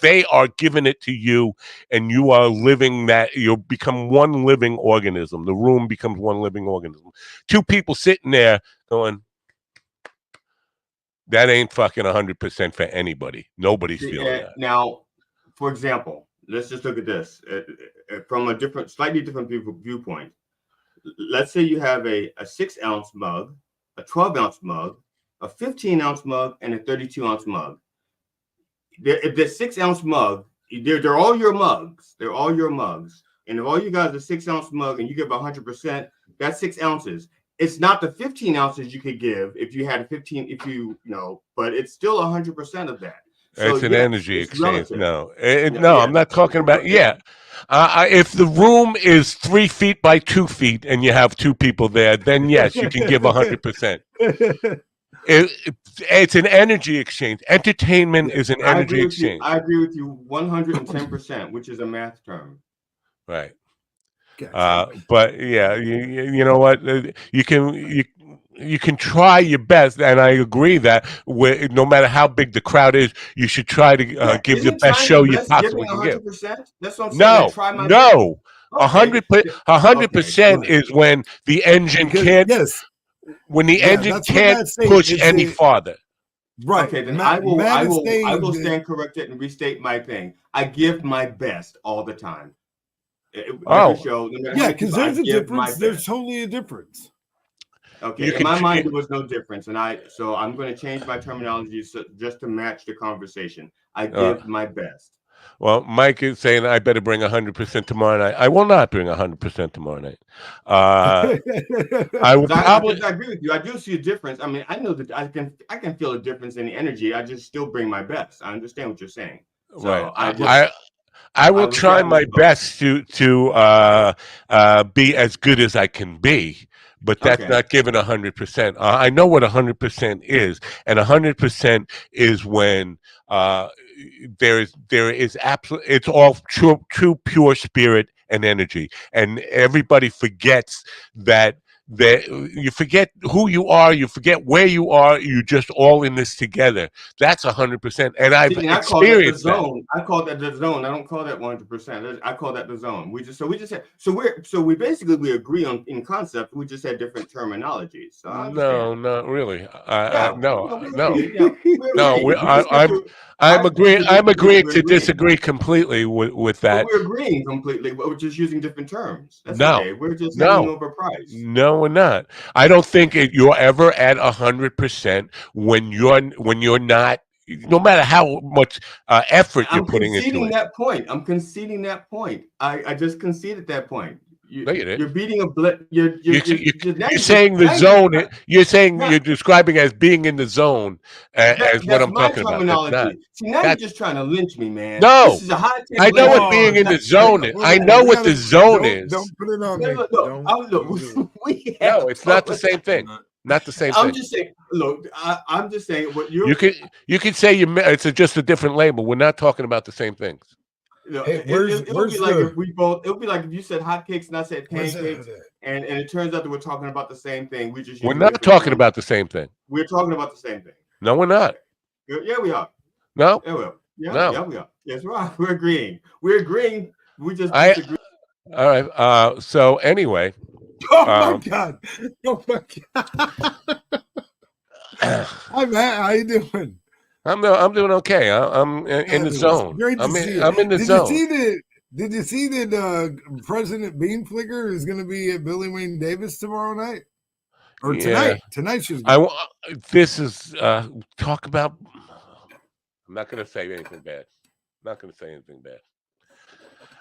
Speaker 7: They are giving it to you, and you are living that. You become one living organism. The room becomes one living organism. 2 people sitting there going, that ain't fucking 100% for anybody. Nobody's feeling that.
Speaker 6: Now, for example, let's just look at this from a slightly different viewpoint. Let's say you have a 6-ounce mug, a 12-ounce mug, a 15-ounce mug, and a 32-ounce mug. If the 6-ounce mug, they're all your mugs. They're all your mugs. And if all you guys are 6-ounce mug and you give 100%, that's 6 ounces. It's not the 15 ounces you could give if you had 15, but it's still 100% of that. So,
Speaker 7: it's an energy exchange. No, I'm not talking about. Yeah, if the room is 3 feet by 2 feet and you have 2 people there, then yes, you can give 100%. It's an energy exchange. Entertainment is an energy exchange.
Speaker 6: I agree with you 110%, which is a math term.
Speaker 7: Right. But yeah, you know what? You can try your best, and I agree that no matter how big the crowd is, you should try to give the best show you possibly can give.
Speaker 6: That's what I'm saying.
Speaker 7: No,
Speaker 6: try my
Speaker 7: no,
Speaker 6: best.
Speaker 7: 100% is when the engine can't.
Speaker 5: Yes.
Speaker 7: When the engine can't push any farther.
Speaker 5: Right.
Speaker 6: Okay, then I will stand corrected and restate my thing. I give my best all the time. Show,
Speaker 5: because there's a difference. There's totally a difference.
Speaker 6: Okay, in my mind there was no difference, and so I'm going to change my terminology just to match the conversation. I give my best.
Speaker 7: Well, Mike is saying I better bring 100% tomorrow night. I will not bring 100% tomorrow night. I will probably.
Speaker 6: I agree with you. I do see a difference. I mean, I know that I can feel a difference in the energy. I just still bring my best. I understand what you're saying. So
Speaker 7: right. I will try my best to be as good as I can be, but that's not given 100%. I know what 100% is, and 100% is when there is absolute. It's all true pure spirit and energy, and everybody forgets that. You forget who you are, you forget where you are, you're just all in this together. That's 100%. And I've experienced that.
Speaker 6: I call that the zone. I don't call that 100%. I call that the zone. We agree on in concept. We just had different terminologies. So
Speaker 7: no, not really. I'm agreeing to disagree completely with that.
Speaker 6: We're agreeing completely. We're just using different terms. That's okay. We're just handing over price.
Speaker 7: No, we're not. I don't think you're ever at 100% when you're not. No matter how much effort you're putting into it.
Speaker 6: I'm conceding that point. I just conceded that point.
Speaker 7: No, you didn't.
Speaker 6: You're beating a blip. You're
Speaker 7: saying the zone. You're saying you're describing as being in the zone as what I'm talking about.
Speaker 6: See, now you're just trying to lynch me, man.
Speaker 7: No,
Speaker 6: this is a high
Speaker 7: I know what being in the zone is. I know what the zone is.
Speaker 5: Don't put it on me.
Speaker 7: No, it's not the same thing. Not the same thing.
Speaker 6: I'm just saying. Look, I'm just saying what you
Speaker 7: can say it's just a different label. We're not talking about the same things.
Speaker 6: It'll be like if you said hotcakes and I said pancakes, and it turns out that we're talking about the same thing.
Speaker 7: We're not talking about the same thing.
Speaker 6: We're talking about the same thing.
Speaker 7: No, we're not.
Speaker 6: Yeah, we are.
Speaker 7: No.
Speaker 6: Yeah, we are. Yeah, we are. Yes, right. We're agreeing. We just disagree.
Speaker 7: All right. So anyway.
Speaker 5: Oh my God. Oh my God. Hi Matt, how you doing?
Speaker 7: I'm doing okay. I'm in the zone. I'm in the zone.
Speaker 5: Did you see that President Beanflicker is going to be at Billy Wayne Davis tomorrow night? Or tonight? Tonight she's.
Speaker 7: This is talk about. I'm not going to say anything bad.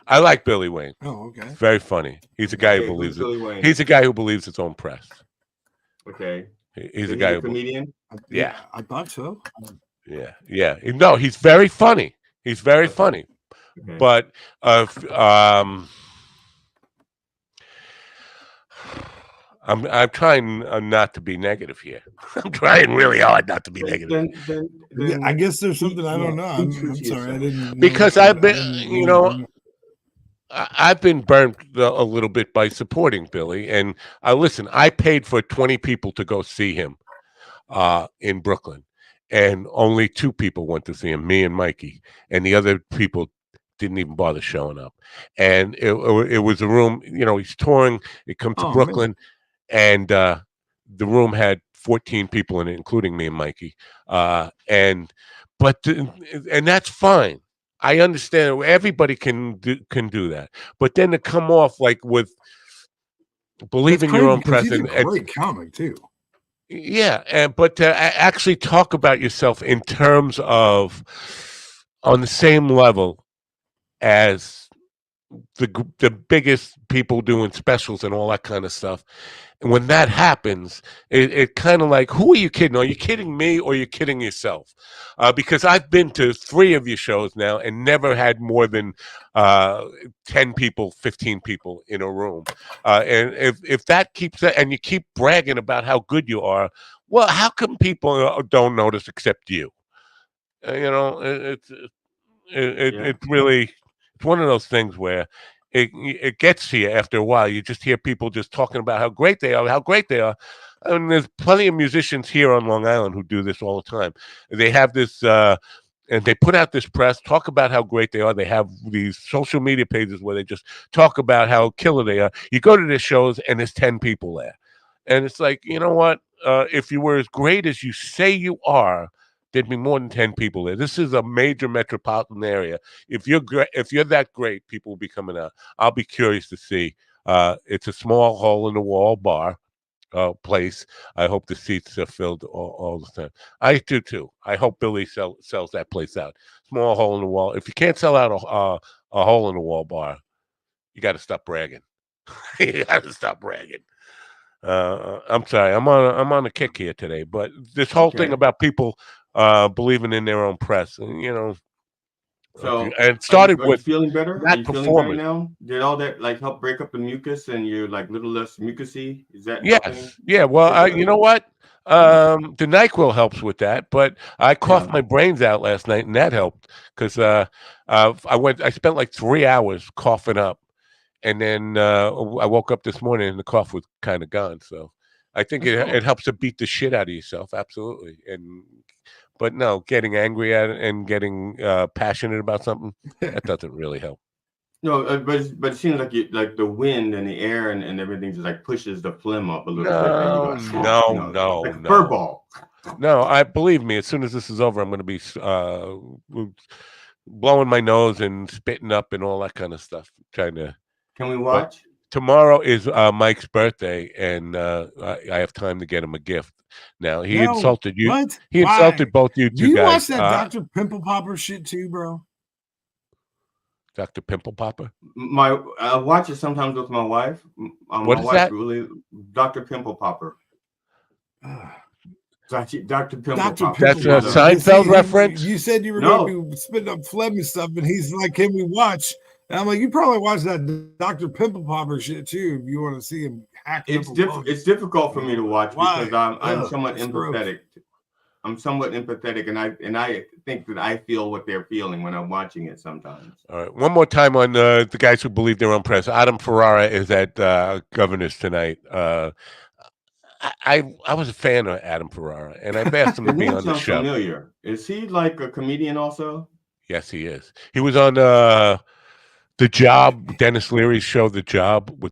Speaker 7: I like Billy Wayne.
Speaker 5: Oh, okay.
Speaker 7: It's very funny. He's a guy who believes it. He's a guy who believes his own press.
Speaker 6: Okay.
Speaker 7: He's a guy who
Speaker 6: comedian.
Speaker 5: Yeah, I thought so.
Speaker 7: Yeah. No, he's very funny. Okay. But I'm trying not to be negative here. I'm trying really hard not to be negative.
Speaker 5: I guess there's something I don't know. I'm sorry, I didn't.
Speaker 7: Because I've been, I've been burnt a little bit by supporting Billy. And listen, I paid for 20 people to go see him in Brooklyn. And only 2 people went to see him, me and Mikey. And the other people didn't even bother showing up. And it was a room, he's touring. It comes to Brooklyn. Man. And the room had 14 people in it, including me and Mikey. And that's fine. I understand everybody can do that. But then to come off like with believing your own presence.
Speaker 5: He's a great comic too.
Speaker 7: Yeah, but to actually talk about yourself in terms of on the same level as the biggest people doing specials and all that kind of stuff, And when that happens, it kind of like, who are you kidding? Are you kidding me or are you kidding yourself? Because I've been to 3 of your shows now and never had more than 10 people, 15 people in a room. And if that keeps, and you keep bragging about how good you are, well, how come people don't notice except you? It's really, it's one of those things where it gets to you after a while. You just hear people just talking about how great they are, how great they are. And there's plenty of musicians here on Long Island who do this all the time. They have this, and they put out this press, talk about how great they are. They have these social media pages where they just talk about how killer they are. You go to their shows and there's 10 people there. And it's like, you know what? If you were as great as you say you are, there'd be more than 10 people there. This is a major metropolitan area. If you're that great, people will be coming out. I'll be curious to see. It's a small hole in the wall bar place. I hope the seats are filled all the time. I do too. I hope Billy sells that place out. Small hole in the wall. If you can't sell out a hole in the wall bar, you got to stop bragging. You got to stop bragging. I'm sorry. I'm on a kick here today, but this whole thing about people believing in their own press, and
Speaker 6: so
Speaker 7: and it started
Speaker 6: are
Speaker 7: with
Speaker 6: you feeling better?
Speaker 7: that
Speaker 6: Are you feeling better now? Did all that like help break up the mucus and you're like a little less mucusy? Is that helping?
Speaker 7: Yeah. Well, you know what? The NyQuil helps with that, but I coughed my brains out last night, and that helped because I spent like 3 hours coughing up. And then I woke up this morning and the cough was kind of gone. So I think it helps to beat the shit out of yourself. Absolutely. But no, getting angry at it and getting passionate about something, that doesn't really help.
Speaker 6: No, but it seems like like the wind and the air and everything just like pushes the phlegm up a little bit.
Speaker 7: No.
Speaker 6: Like a fur ball.
Speaker 7: No, I believe me. As soon as this is over, I'm going to be blowing my nose and spitting up and all that kind of stuff. Trying to.
Speaker 6: Can we watch?
Speaker 7: Tomorrow is Mike's birthday, and I have time to get him a gift. Now he insulted you.
Speaker 5: What?
Speaker 7: He insulted both you two
Speaker 5: Do you
Speaker 7: guys.
Speaker 5: watch that Dr. Pimple Popper shit too, bro?
Speaker 7: Dr. Pimple Popper?
Speaker 6: I watch it sometimes with my wife.
Speaker 7: What is that?
Speaker 6: Really, Dr. Pimple Popper. Dr. Pimple Popper.
Speaker 7: That's a Seinfeld reference?
Speaker 5: You said you were going to be spitting up phlegm and stuff, and he's like, can we watch? And I'm like, you probably watch that Dr. Pimple Popper shit too if you want to see him hack.
Speaker 6: It's difficult for me to watch because I'm somewhat empathetic. I'm somewhat empathetic, and I think that I feel what they're feeling when I'm watching it sometimes.
Speaker 7: All right, one more time on the guys who believe their own press. Adam Ferrara is at Governor's tonight. I was a fan of Adam Ferrara, and I've asked him to be on the show.
Speaker 6: Familiar? Is he like a comedian also?
Speaker 7: Yes, he is. He was on The Job, Dennis Leary's show, The Job, with